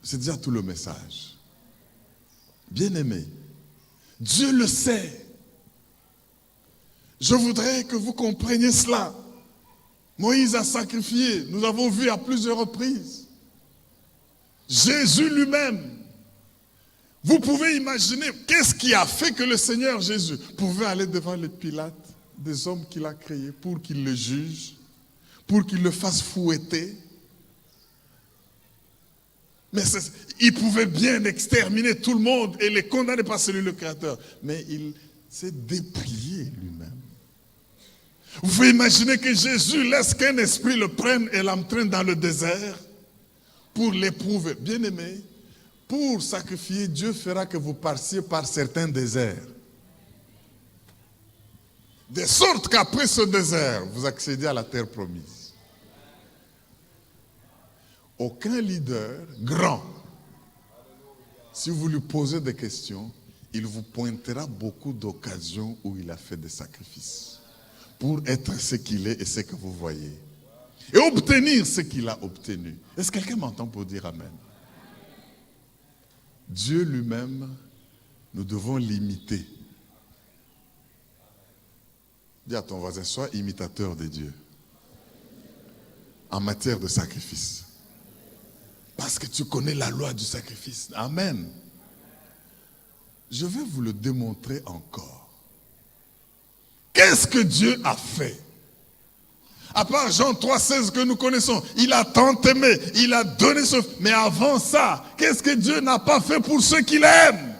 Speaker 2: C'est déjà tout le message. Bien-aimé, Dieu le sait. Je voudrais que vous compreniez cela. Moïse a sacrifié, nous avons vu à plusieurs reprises. Jésus lui-même. Vous pouvez imaginer, qu'est-ce qui a fait que le Seigneur Jésus pouvait aller devant les Pilates, des hommes qu'il a créés, pour qu'il le juge, pour qu'il le fasse fouetter. Mais il pouvait bien exterminer tout le monde et les condamner par celui le Créateur. Mais il s'est déplié lui-même. Vous pouvez imaginer que Jésus laisse qu'un esprit le prenne et l'entraîne dans le désert pour l'éprouver. Bien-aimé, pour sacrifier, Dieu fera que vous passiez par certains déserts. De sorte qu'après ce désert, vous accédez à la terre promise. Aucun leader grand, si vous lui posez des questions, il vous pointera beaucoup d'occasions où il a fait des sacrifices pour être ce qu'il est et ce que vous voyez. Et obtenir ce qu'il a obtenu. Est-ce que quelqu'un m'entend pour dire Amen? Dieu lui-même, nous devons l'imiter. Dis à ton voisin, sois imitateur de Dieu en matière de sacrifice. Parce que tu connais la loi du sacrifice. Amen. Je vais vous le démontrer encore. Qu'est-ce que Dieu a fait? À part Jean 3,16 que nous connaissons, il a tant aimé, il a donné ce... Mais avant ça, qu'est-ce que Dieu n'a pas fait pour ceux qu'il aime?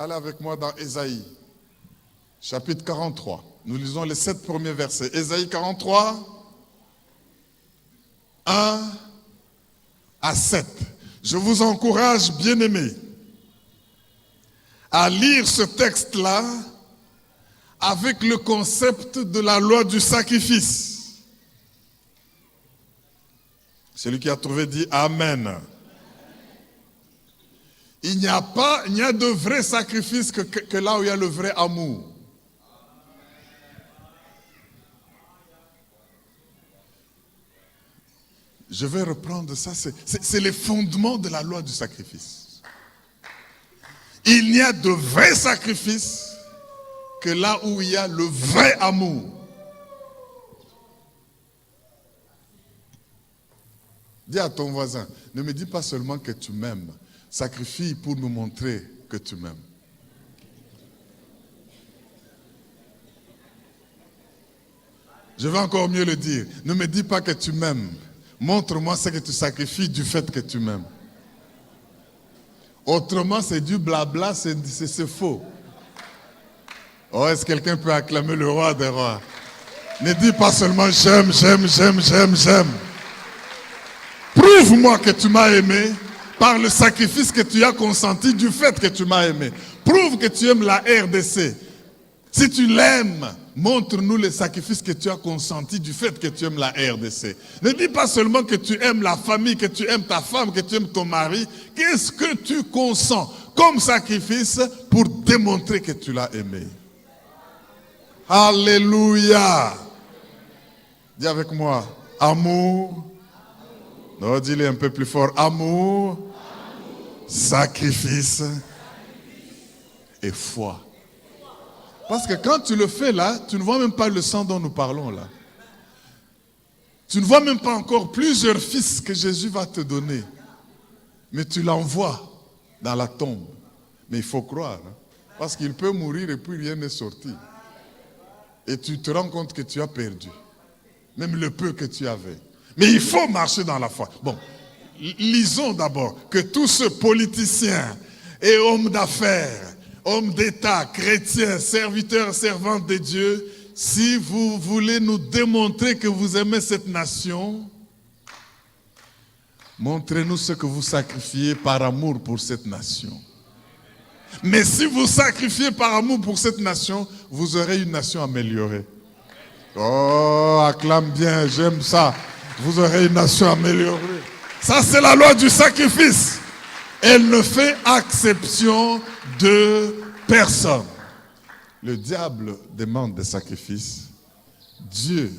Speaker 2: Allez avec moi dans Ésaïe, chapitre 43. Nous lisons les 7 premiers versets. Ésaïe 43, 1 à 7. Je vous encourage, bien-aimés, à lire ce texte-là avec le concept de la loi du sacrifice. Celui qui a trouvé dit Amen. Il n'y a de vrai sacrifice que là où il y a le vrai amour. Je vais reprendre ça, c'est les fondements de la loi du sacrifice. Il n'y a de vrai sacrifice que là où il y a le vrai amour. Dis à ton voisin, ne me dis pas seulement que tu m'aimes, sacrifie pour nous montrer que tu m'aimes. Je vais encore mieux le dire, ne me dis pas que tu m'aimes. Montre-moi ce que tu sacrifies du fait que tu m'aimes. Autrement, c'est du blabla, c'est faux. Oh, est-ce que quelqu'un peut acclamer le roi des rois? Ne dis pas seulement j'aime, j'aime, j'aime, j'aime, j'aime. Prouve-moi que tu m'as aimé par le sacrifice que tu as consenti du fait que tu m'as aimé. Prouve que tu aimes la RDC. Si tu l'aimes, montre-nous les sacrifices que tu as consentis du fait que tu aimes la RDC. Ne dis pas seulement que tu aimes la famille, que tu aimes ta femme, que tu aimes ton mari. Qu'est-ce que tu consens comme sacrifice pour démontrer que tu l'as aimé? Alléluia. Dis avec moi, amour. Non, dis-le un peu plus fort. Amour, sacrifice et foi. Parce que quand tu le fais là, tu ne vois même pas le sang dont nous parlons là. Tu ne vois même pas encore plusieurs fils que Jésus va te donner. Mais tu l'envoies dans la tombe. Mais il faut croire. Hein, parce qu'il peut mourir et puis rien n'est sorti. Et tu te rends compte que tu as perdu. Même le peu que tu avais. Mais il faut marcher dans la foi. Bon, lisons d'abord que tous ces politiciens et hommes d'affaires, hommes d'État, chrétiens, serviteurs, servantes de Dieu, si vous voulez nous démontrer que vous aimez cette nation, montrez-nous ce que vous sacrifiez par amour pour cette nation. Mais si vous sacrifiez par amour pour cette nation, vous aurez une nation améliorée. Oh, acclame bien, j'aime ça. Vous aurez une nation améliorée. Ça, c'est la loi du sacrifice. Elle ne fait exception de personne. Le diable demande des sacrifices. Dieu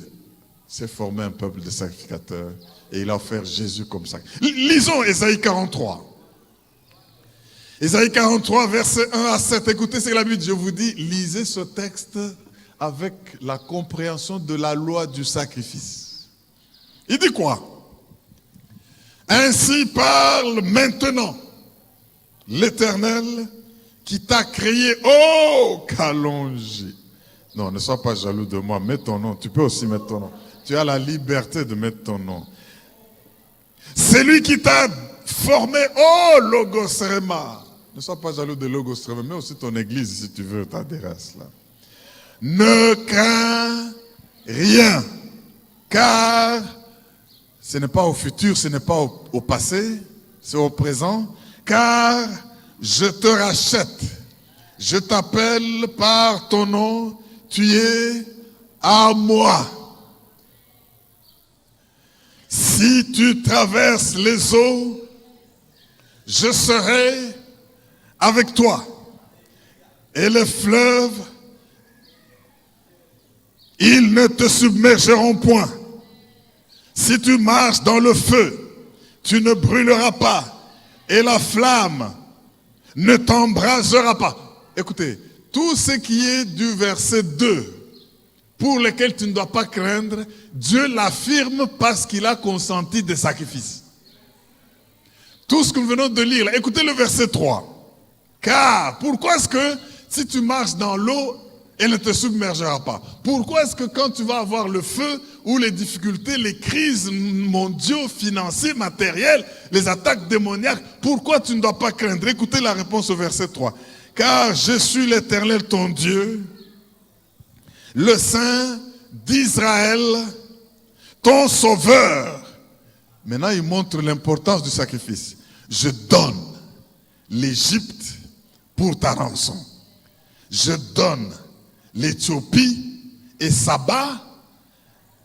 Speaker 2: s'est formé un peuple de sacrificateurs et il a offert Jésus comme sacrifice. Lisons Ésaïe 43. Ésaïe 43, versets 1 à 7. Écoutez ce que la Bible dit. Je vous dis, lisez ce texte avec la compréhension de la loi du sacrifice. Il dit quoi? Ainsi parle maintenant l'Éternel qui t'a créé, oh Kalonji. Non, ne sois pas jaloux de moi, mets ton nom. Tu peux aussi mettre ton nom. Tu as la liberté de mettre ton nom. C'est lui qui t'a formé, oh Logos Rema. Ne sois pas jaloux de Logos Rema, mets aussi ton église si tu veux t'adhérer à cela. Ne crains rien, car ce n'est pas au futur, ce n'est pas au passé, c'est au présent. Car je te rachète, je t'appelle par ton nom, tu es à moi. Si tu traverses les eaux, je serai avec toi. Et les fleuves, ils ne te submergeront point. Si tu marches dans le feu, tu ne brûleras pas. Et la flamme ne t'embrasera pas. Écoutez, tout ce qui est du verset 2, pour lequel tu ne dois pas craindre, Dieu l'affirme parce qu'il a consenti des sacrifices. Tout ce que nous venons de lire, là, écoutez le verset 3. Car, pourquoi est-ce que si tu marches dans l'eau, elle ne te submergera pas? Pourquoi est-ce que quand tu vas avoir le feu ou les difficultés, les crises mondiaux, financières, matérielles, les attaques démoniaques, pourquoi tu ne dois pas craindre? Écoutez la réponse au verset 3. Car je suis l'Éternel ton Dieu, le Saint d'Israël, ton Sauveur. Maintenant, il montre l'importance du sacrifice. Je donne l'Égypte pour ta rançon. Je donne l'Éthiopie et Saba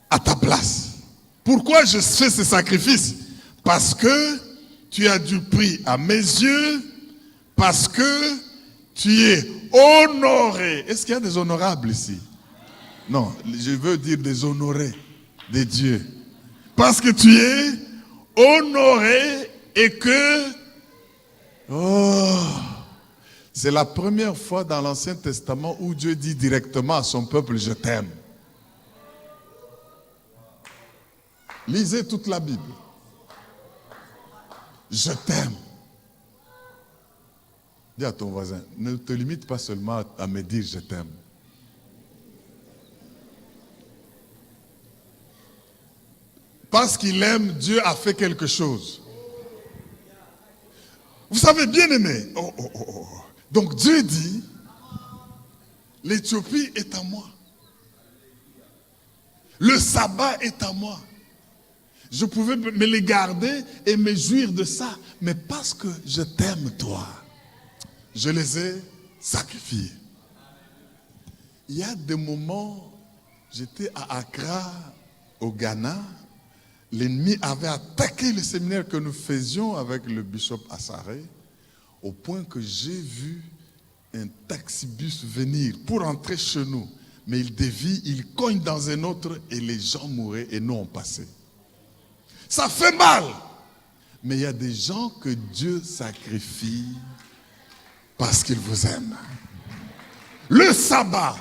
Speaker 2: à ta place. Pourquoi je fais ce sacrifice? Parce que tu as du prix à mes yeux, parce que tu es honoré. Est-ce qu'il y a des honorables ici? Non, je veux dire des honorés de Dieu. Parce que tu es honoré et que... Oh, c'est la première fois dans l'Ancien Testament où Dieu dit directement à son peuple, je t'aime. Lisez toute la Bible. Je t'aime. Dis à ton voisin, ne te limite pas seulement à me dire je t'aime. Parce qu'il aime, Dieu a fait quelque chose. Vous savez, bien aimé. Donc Dieu dit, l'Éthiopie est à moi. Le sabbat est à moi. Je pouvais me les garder et me jouir de ça. Mais parce que je t'aime toi, je les ai sacrifiés. Il y a des moments, j'étais à Accra, au Ghana. L'ennemi avait attaqué le séminaire que nous faisions avec le bishop Assaré, au point que j'ai vu un taxibus venir pour entrer chez nous. Mais il dévie, il cogne dans un autre et les gens mouraient et nous on passait. Ça fait mal. Mais il y a des gens que Dieu sacrifie parce qu'il vous aime. Le sabbat,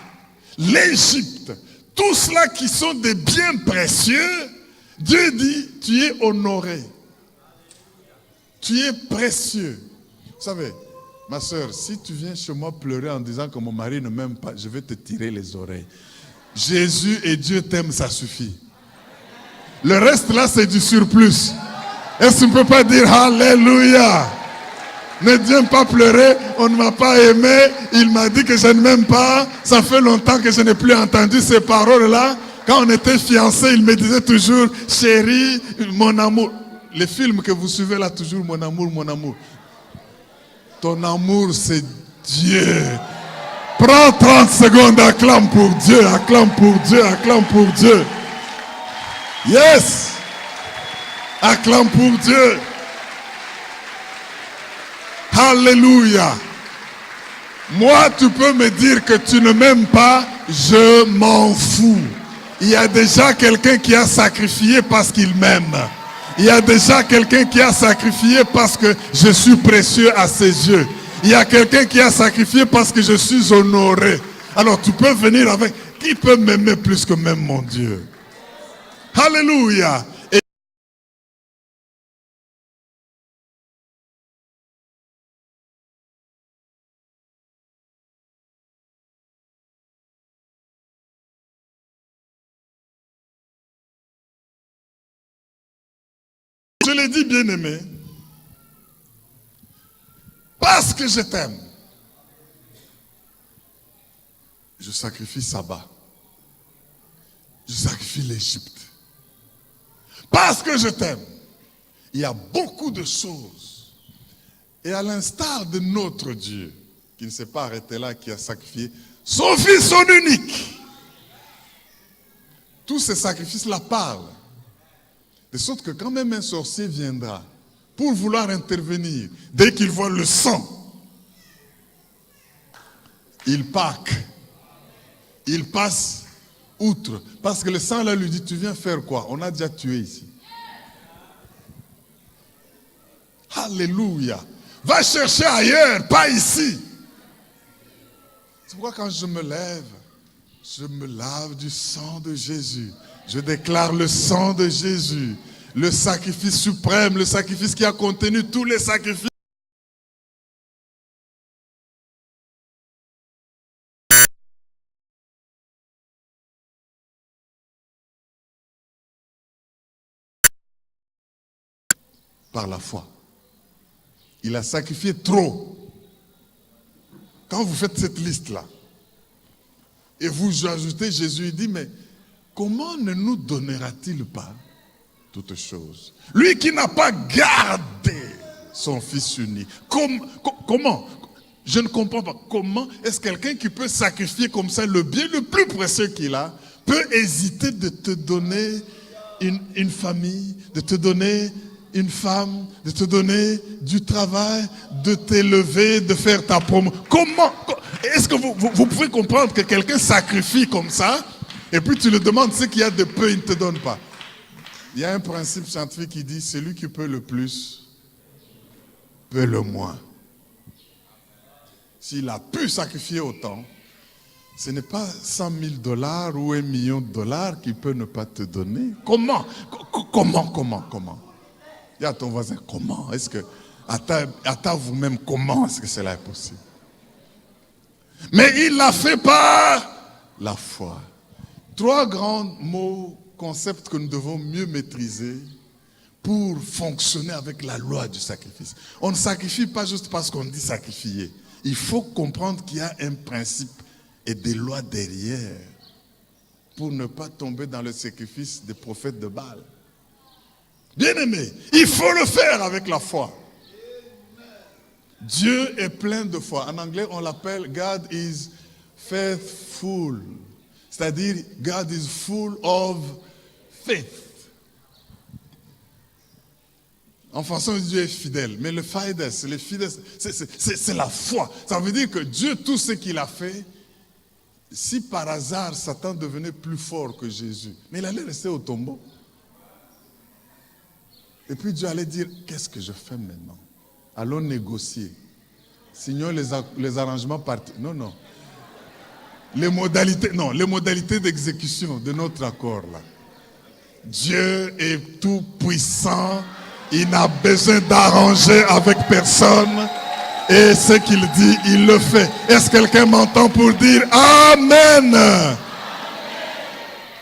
Speaker 2: l'Égypte, tout cela qui sont des biens précieux, Dieu dit, tu es honoré. Tu es précieux. Vous savez, ma soeur, si tu viens chez moi pleurer en disant que mon mari ne m'aime pas, je vais te tirer les oreilles. Jésus et Dieu t'aiment, ça suffit. Le reste là, c'est du surplus. Est-ce qu'on ne peut pas dire Alléluia? Ne viens pas pleurer, on ne m'a pas aimé, il m'a dit que je ne m'aime pas. Ça fait longtemps que je n'ai plus entendu ces paroles-là. Quand on était fiancés, il me disait toujours, chérie, mon amour. Les films que vous suivez là, toujours, mon amour, mon amour. Ton amour, c'est Dieu. Prends 30 secondes, acclame pour Dieu, acclame pour Dieu, acclame pour Dieu. Yes! Acclame pour Dieu. Alléluia. Moi, tu peux me dire que tu ne m'aimes pas, je m'en fous. Il y a déjà quelqu'un qui a sacrifié parce qu'il m'aime. Il y a déjà quelqu'un qui a sacrifié parce que je suis précieux à ses yeux. Il y a quelqu'un qui a sacrifié parce que je suis honoré. Alors tu peux venir avec... Qui peut m'aimer plus que même mon Dieu? Alléluia. Et je l'ai dit, bien-aimé, parce que je t'aime, je sacrifie Saba. Je sacrifie l'Égypte. Parce que je t'aime. Il y a beaucoup de choses. Et à l'instar de notre Dieu, qui ne s'est pas arrêté là, qui a sacrifié son Fils, son unique. Tous ces sacrifices-là parlent. De sorte que quand même un sorcier viendra pour vouloir intervenir, dès qu'il voit le sang, il paque. Il passe outre. Parce que le sang là lui dit, tu viens faire quoi? On a déjà tué ici. Alléluia. Va chercher ailleurs, pas ici. C'est pourquoi quand je me lève, je me lave du sang de Jésus. Je déclare le sang de Jésus, le sacrifice suprême, le sacrifice qui a contenu tous les sacrifices. Par la foi. Il a sacrifié trop. quand vous faites cette liste-là, et vous ajoutez Jésus, il dit, mais comment ne nous donnera-t-il pas toutes choses? Lui qui n'a pas gardé son Fils unique. Comment? Je ne comprends pas. Comment est-ce quelqu'un qui peut sacrifier comme ça le bien le plus précieux qu'il a, peut hésiter de te donner une famille, de te donner une femme, de te donner du travail, de t'élever, de faire ta promo? Comment? Est-ce que vous pouvez comprendre que quelqu'un sacrifie comme ça, et puis tu lui demandes ce qu'il y a de peu, il ne te donne pas? Il y a un principe scientifique qui dit, celui qui peut le plus, peut le moins. S'il a pu sacrifier autant, ce n'est pas 100 000 $ ou 1 million de dollars qu'il peut ne pas te donner. Comment? Dis à ton voisin, comment? Est-ce que, à vous-même, comment est-ce que cela est possible? Mais il l'a fait par la foi. 3 grands mots, concepts que nous devons mieux maîtriser pour fonctionner avec la loi du sacrifice. On ne sacrifie pas juste parce qu'on dit sacrifier. Il faut comprendre qu'il y a un principe et des lois derrière pour ne pas tomber dans le sacrifice des prophètes de Baal. Bien-aimé, il faut le faire avec la foi. Dieu est plein de foi. En anglais, on l'appelle God is faithful. C'est-à-dire, God is full of faith. En français, Dieu est fidèle. Mais le fides, c'est la foi. Ça veut dire que Dieu, tout ce qu'il a fait, si par hasard Satan devenait plus fort que Jésus, mais il allait rester au tombeau. Et puis Dieu allait dire, qu'est-ce que je fais maintenant? Allons négocier. Signons les arrangements partis. Non. Les modalités d'exécution de notre accord là. Dieu est tout puissant. Il n'a besoin d'arranger avec personne. Et ce qu'il dit, il le fait. Est-ce que quelqu'un m'entend pour dire Amen? Amen.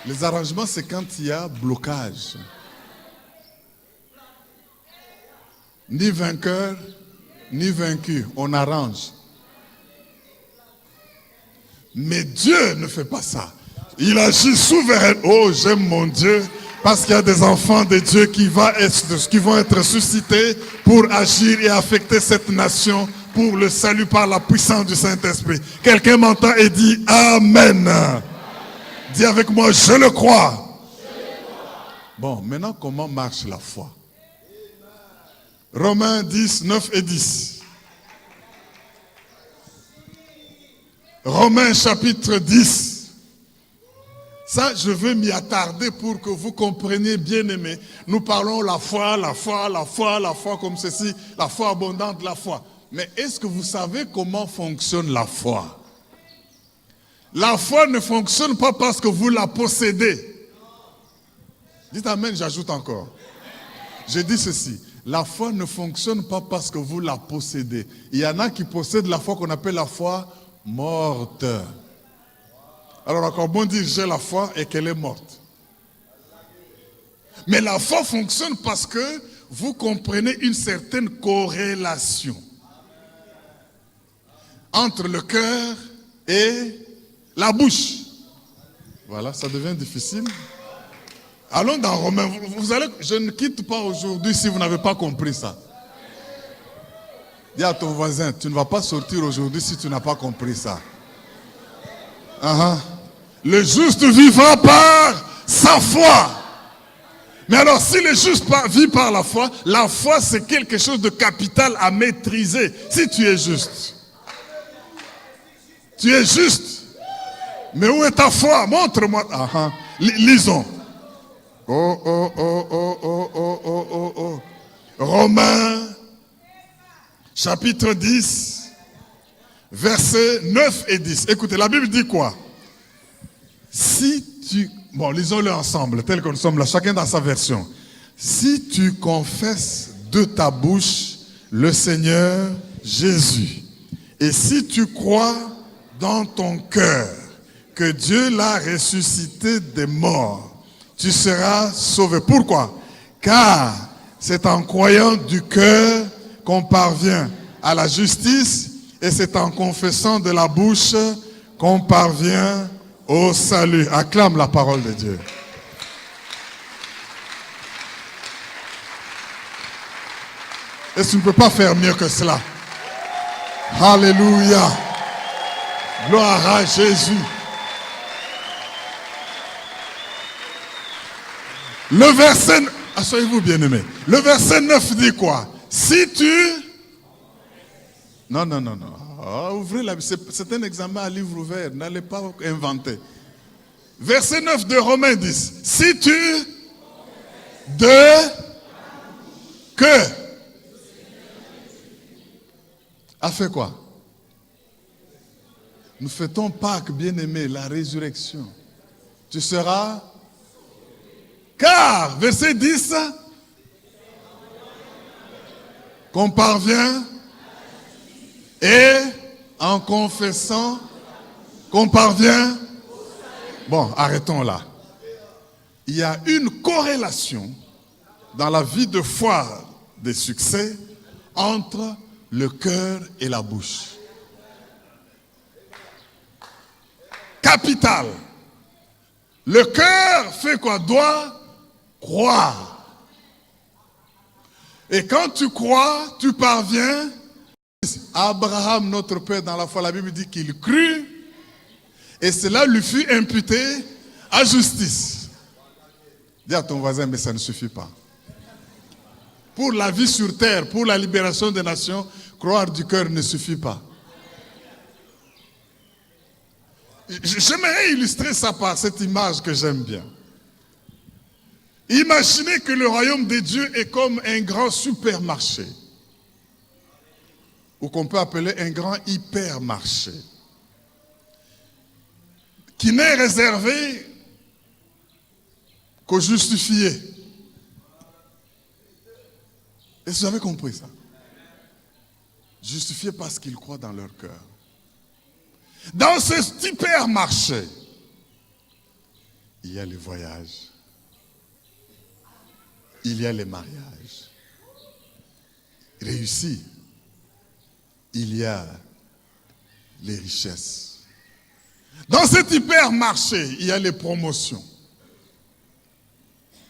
Speaker 2: Les arrangements, c'est quand il y a blocage. Ni vainqueur, ni vaincu. On arrange. Mais Dieu ne fait pas ça. Il agit souverainement. Oh, j'aime mon Dieu. Parce qu'il y a des enfants de Dieu qui vont être suscités pour agir et affecter cette nation pour le salut par la puissance du Saint-Esprit. Quelqu'un m'entend et dit Amen. Amen. Dis avec moi, je le crois. Bon, maintenant, comment marche la foi? Romains 10, 9 et 10. Romains chapitre 10. Ça, je veux m'y attarder pour que vous compreniez, bien aimé. Nous parlons la foi comme ceci, la foi abondante, la foi. Mais est-ce que vous savez comment fonctionne la foi? La foi ne fonctionne pas parce que vous la possédez. Dites Amen, j'ajoute encore. Je dis ceci, la foi ne fonctionne pas parce que vous la possédez. Il y en a qui possèdent la foi qu'on appelle la foi morte. Alors encore bon dire j'ai la foi et qu'elle est morte. Mais la foi fonctionne parce que vous comprenez une certaine corrélation entre le cœur et la bouche. Voilà, ça devient difficile. Allons dans Romains. Je ne quitte pas aujourd'hui si vous n'avez pas compris ça. Dis à ton voisin, tu ne vas pas sortir aujourd'hui si tu n'as pas compris ça. Le juste vivra par sa foi. Mais alors, si le juste vit par la foi c'est quelque chose de capital à maîtriser. Si tu es juste. Tu es juste. Mais où est ta foi? Montre-moi. Lisons. Romains, chapitre 10, versets 9 et 10. Écoutez, la Bible dit quoi? Bon, lisons-le ensemble, tel que nous sommes là, chacun dans sa version. Si tu confesses de ta bouche le Seigneur Jésus, et si tu crois dans ton cœur que Dieu l'a ressuscité des morts, tu seras sauvé. Pourquoi? Car c'est en croyant du cœur qu'on parvient à la justice, Et c'est en confessant de la bouche qu'on parvient au salut. Acclame la parole de Dieu. Et tu ne peux pas faire mieux que cela. Alléluia. Gloire à Jésus. Le verset... Asseyez-vous bien aimés. Le verset 9 dit quoi? Si tu... Non. Ouvrez la Bible. C'est un examen à livre ouvert. N'allez pas inventer. Verset 9 de Romains 10. Si tu... Que... A fait quoi? Nous fêtons Pâques, bien-aimé, la résurrection. Tu seras... Car, verset 10, qu'on parvient et en confessant qu'on parvient. Bon, arrêtons là. Il y a une corrélation dans la vie de foi des succès entre le cœur et la bouche. Capital. Le cœur fait quoi? Doit croire. Et quand tu crois, tu parviens. Abraham, notre père dans la foi, la Bible dit qu'il crut et cela lui fut imputé à justice. Dis à ton voisin, mais ça ne suffit pas. Pour la vie sur terre, pour la libération des nations, croire du cœur ne suffit pas. J'aimerais illustrer ça par cette image que j'aime bien. Imaginez que le royaume de Dieu est comme un grand supermarché, ou qu'on peut appeler un grand hypermarché, qui n'est réservé qu'aux justifiés. Est-ce que vous avez compris ça? Justifiés parce qu'ils croient dans leur cœur. Dans ce hypermarché, il y a les voyages, il y a les mariages réussis, il y a les richesses. Dans cet hypermarché, il y a les promotions,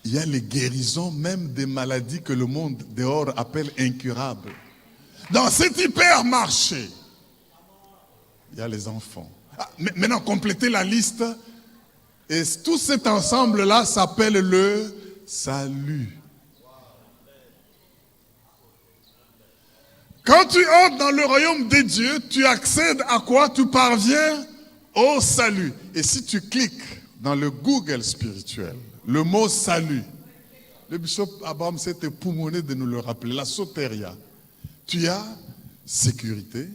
Speaker 2: il y a les guérisons, même des maladies que le monde dehors appelle incurables. Dans cet hypermarché, il y a les enfants. Maintenant, complétez la liste. Et tout cet ensemble-là s'appelle le salut. Quand tu entres dans le royaume de Dieu, tu accèdes à quoi? Tu parviens au salut. Et si tu cliques dans le Google spirituel, le mot salut, le bishop Abraham s'est époumoné de nous le rappeler, la soteria. Tu as sécurité.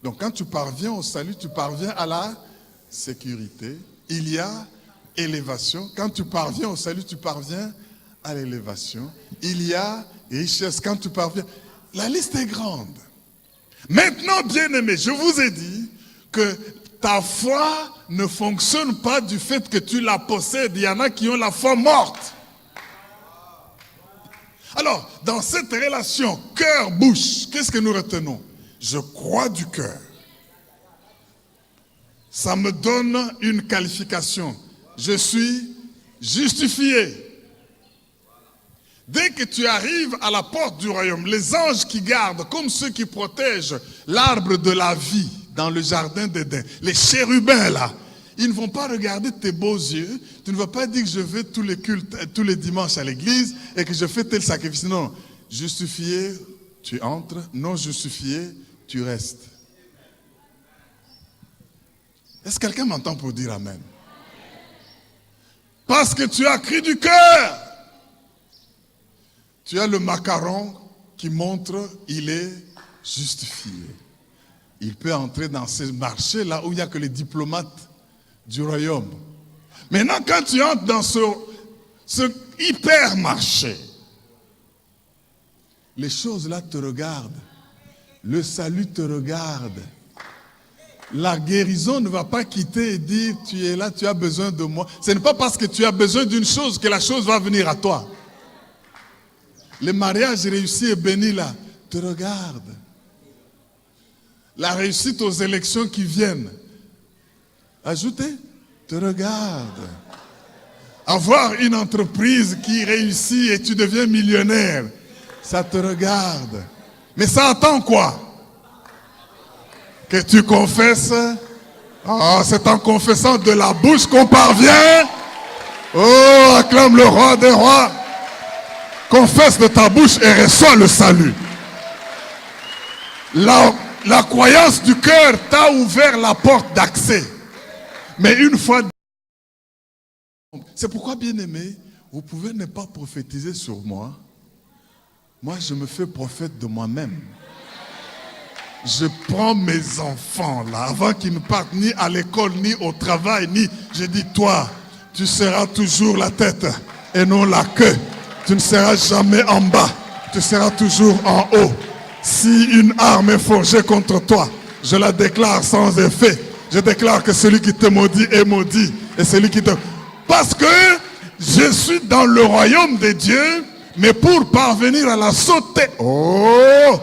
Speaker 2: Donc quand tu parviens au salut, tu parviens à la sécurité. Il y a élévation. Quand tu parviens au salut, tu parviens à l'élévation. Il y a richesse. Quand tu parviens... La liste est grande. Maintenant, bien-aimés, je vous ai dit que ta foi ne fonctionne pas du fait que tu la possèdes. Il y en a qui ont la foi morte. Alors, dans cette relation cœur-bouche, qu'est-ce que nous retenons? Je crois du cœur. Ça me donne une qualification. Je suis justifié. Dès que tu arrives à la porte du royaume, les anges qui gardent, comme ceux qui protègent l'arbre de la vie dans le jardin d'Éden, les chérubins là, ils ne vont pas regarder tes beaux yeux. Tu ne vas pas dire que je vais tous les cultes, tous les dimanches à l'église et que je fais tel sacrifice. Non, justifié, tu entres. Non justifié, tu restes. Est-ce que quelqu'un m'entend pour dire amen? Parce que tu as cru du cœur. Tu as le macaron qui montre qu'il est justifié. Il peut entrer dans ce marché là où il n'y a que les diplomates du royaume. Maintenant, quand tu entres dans ce hypermarché, les choses là te regardent. Le salut te regarde. La guérison ne va pas quitter et dire tu es là, tu as besoin de moi. Ce n'est pas parce que tu as besoin d'une chose que la chose va venir à toi. Le mariage réussi et béni là te regarde. la réussite aux élections qui viennent. Ajoutez, te regarde. Avoir une entreprise qui réussit et tu deviens millionnaire, ça te regarde. Mais ça attend quoi? Que tu confesses. C'est en confessant de la bouche qu'on parvient. Oh, acclame le roi des rois. Confesse de ta bouche et reçois le salut. La croyance du cœur t'a ouvert la porte d'accès. Mais une fois... C'est pourquoi, bien-aimé, vous pouvez ne pas prophétiser sur moi. Moi, je me fais prophète de moi-même. Je prends mes enfants là, avant qu'ils ne partent ni à l'école, ni au travail, ni... Je dis, toi, tu seras toujours la tête et non la queue. Tu ne seras jamais en bas, tu seras toujours en haut. Si une arme est forgée contre toi, je la déclare sans effet. Je déclare que celui qui te maudit est maudit. Et celui qui te... Parce que je suis dans le royaume de Dieu, mais pour parvenir à la sauter... Oh!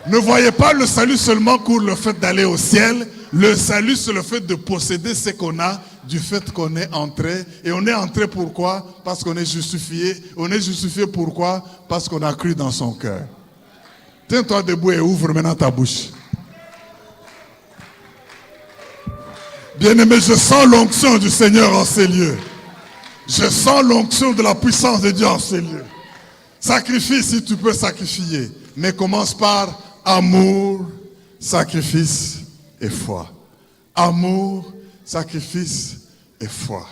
Speaker 2: Ne voyez pas le salut seulement pour le fait d'aller au ciel. Le salut, c'est le fait de posséder ce qu'on a, du fait qu'on est entré. Et on est entré pourquoi? Parce qu'on est justifié. On est justifié pourquoi? Parce qu'on a cru dans son cœur. Tiens-toi debout et ouvre maintenant ta bouche. Bien-aimé, je sens l'onction du Seigneur en ces lieux. Je sens l'onction de la puissance de Dieu en ces lieux. Sacrifie si tu peux sacrifier. Mais commence par amour, sacrifice et foi. Amour, sacrifice et foi.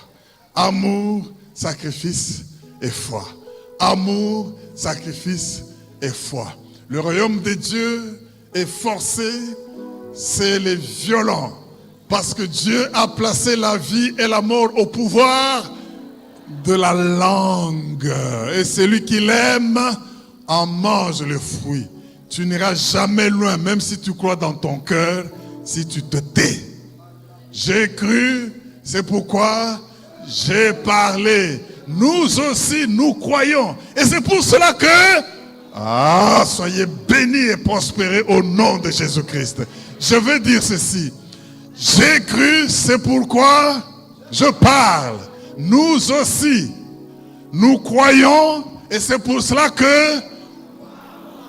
Speaker 2: Amour, sacrifice et foi. Amour, sacrifice et foi. Le royaume de Dieu est forcé, c'est les violents. Parce que Dieu a placé la vie et la mort au pouvoir de la langue. Et celui qui l'aime en mange le fruit. Tu n'iras jamais loin, même si tu crois dans ton cœur, si tu te tais. J'ai cru, c'est pourquoi j'ai parlé. Nous aussi, nous croyons. Et c'est pour cela que, soyez bénis et prospérés au nom de Jésus-Christ. Je veux dire ceci. J'ai cru, c'est pourquoi je parle. Nous aussi, nous croyons, et c'est pour cela que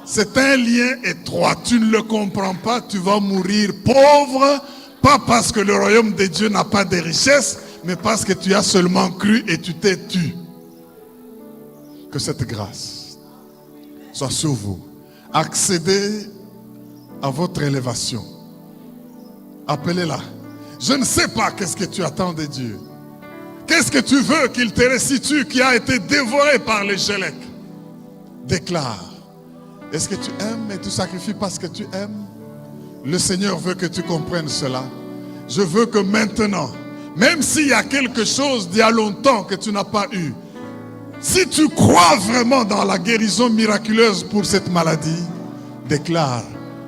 Speaker 2: c'est un lien étroit. Tu ne le comprends pas, tu vas mourir pauvre, pas parce que le royaume de Dieu n'a pas de richesse, mais parce que tu as seulement cru et tu t'es tu. Que cette grâce soit sur vous. Accédez à votre élévation. Appelez-la. Je ne sais pas qu'est-ce que tu attends de Dieu. Qu'est-ce que tu veux qu'il te restitue qui a été dévoré par les gélèques? Déclare. Est-ce que tu aimes et tu sacrifies parce que tu aimes? Le Seigneur veut que tu comprennes cela. Je veux que maintenant, même s'il y a quelque chose d'il y a longtemps que tu n'as pas eu, si tu crois vraiment dans la guérison miraculeuse pour cette maladie, déclare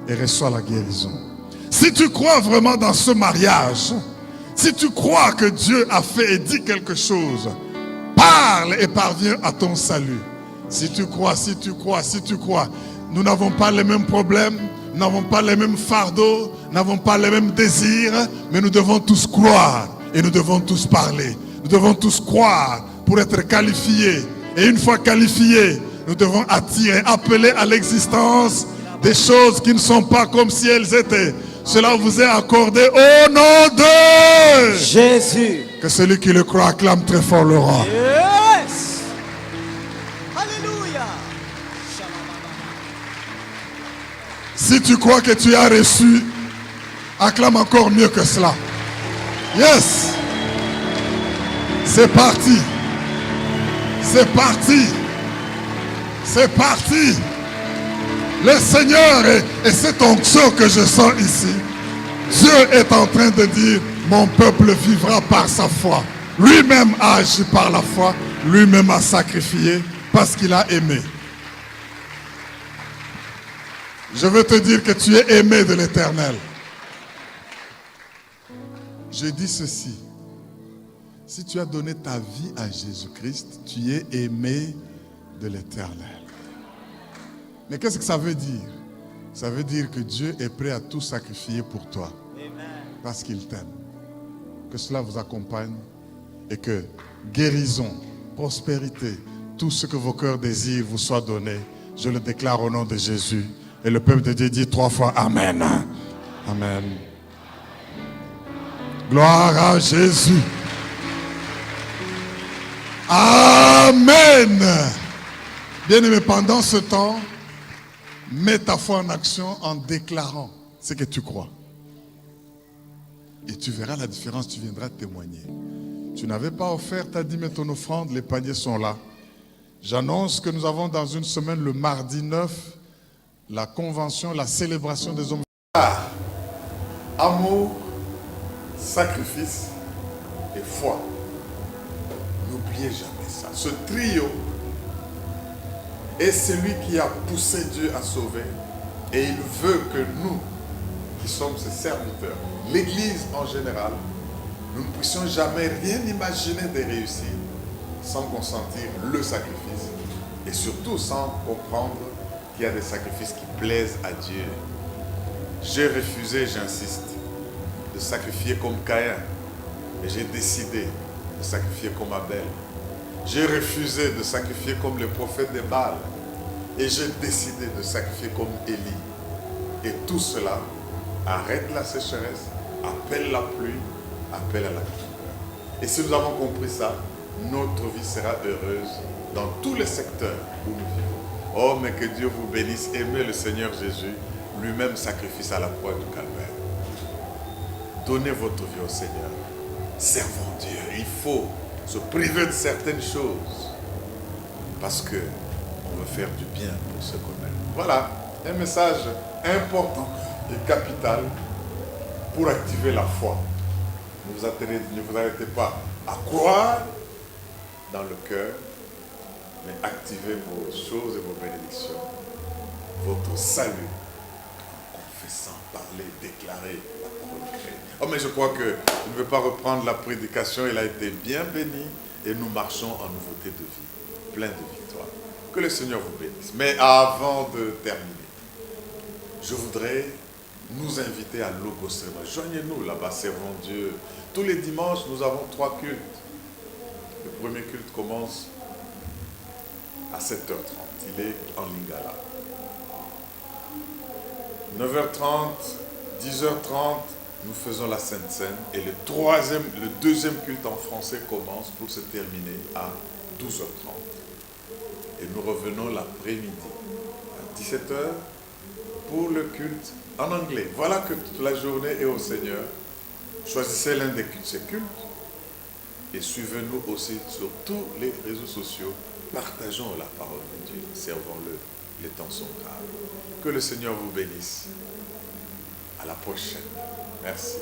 Speaker 2: et reçois la guérison. Si tu crois vraiment dans ce mariage, si tu crois que Dieu a fait et dit quelque chose, parle et parviens à ton salut. Si tu crois, si tu crois, si tu crois. Nous n'avons pas les mêmes problèmes, nous n'avons pas les mêmes fardeaux, nous n'avons pas les mêmes désirs, mais nous devons tous croire et nous devons tous parler. Nous devons tous croire pour être qualifiés. Et une fois qualifiés, nous devons attirer, appeler à l'existence des choses qui ne sont pas comme si elles étaient. Cela vous est accordé au nom de
Speaker 3: Jésus.
Speaker 2: Que celui qui le croit acclame très fort le roi.
Speaker 3: Yes. Alléluia.
Speaker 2: Si tu crois que tu as reçu, acclame encore mieux que cela. Yes. C'est parti. C'est parti. C'est parti. Le Seigneur et cette onction que je sens ici, Dieu est en train de dire, mon peuple vivra par sa foi. Lui-même a agi par la foi, lui-même a sacrifié parce qu'il a aimé. Je veux te dire que tu es aimé de l'Éternel. Je dis ceci, si tu as donné ta vie à Jésus-Christ, tu es aimé de l'Éternel. Mais qu'est-ce que ça veut dire? Ça veut dire que Dieu est prêt à tout sacrifier pour toi. Parce qu'il t'aime. Que cela vous accompagne et que guérison, prospérité, tout ce que vos cœurs désirent vous soit donné. Je le déclare au nom de Jésus. Et le peuple de Dieu dit 3 fois Amen. Amen. Gloire à Jésus. Amen. Bien-aimé, pendant ce temps, mets ta foi en action en déclarant ce que tu crois. Et tu verras la différence, tu viendras témoigner. Tu n'avais pas offert ta dîme et ton offrande, les paniers sont là. J'annonce que nous avons dans une semaine, le mardi 9, la convention, la célébration des hommes.
Speaker 1: Amour, sacrifice et foi. N'oubliez jamais ça. Ce trio est celui qui a poussé Dieu à sauver. Et il veut que nous, qui sommes ses serviteurs, l'Église en général, nous ne puissions jamais rien imaginer de réussir sans consentir le sacrifice. Et surtout sans comprendre qu'il y a des sacrifices qui plaisent à Dieu. J'ai refusé, j'insiste, de sacrifier comme Caïn. Et j'ai décidé de sacrifier comme Abel. J'ai refusé de sacrifier comme le prophète de Baal. Et j'ai décidé de sacrifier comme Élie. Et tout cela arrête la sécheresse, appelle la pluie, appelle à l'agriculteur. Et si nous avons compris ça, notre vie sera heureuse dans tous les secteurs où nous vivons. Oh, mais que Dieu vous bénisse. Aimez le Seigneur Jésus, lui-même sacrifice à la croix du calvaire. Donnez votre vie au Seigneur. Servons Dieu. Il faut se priver de certaines choses parce que on veut faire du bien pour ceux qu'on aime. Voilà, un message important et capital pour activer la foi. Ne vous arrêtez pas à croire dans le cœur, mais activez vos choses et vos bénédictions, votre salut, en confessant, parler, déclarer la parole de Dieu. Oh, mais je crois que je ne veux pas reprendre la prédication, il a été bien béni et nous marchons en nouveauté de vie, plein de victoires. Que le Seigneur vous bénisse. Mais avant de terminer, je voudrais nous inviter à Logos. Joignez-nous là-bas, servons Dieu. Tous les dimanches, nous avons 3 cultes. Le premier culte commence à 7h30. Il est en Lingala. 9h30, 10h30, nous faisons la Sainte Seine. Et le deuxième culte en français commence pour se terminer à 12h30. Et nous revenons l'après-midi à 17h pour le culte en anglais. Voilà que toute la journée est au Seigneur. Choisissez l'un de ces cultes et suivez-nous aussi sur tous les réseaux sociaux. Partageons la parole de Dieu, servons-le, les temps sont graves. Que le Seigneur vous bénisse. À la prochaine. Merci.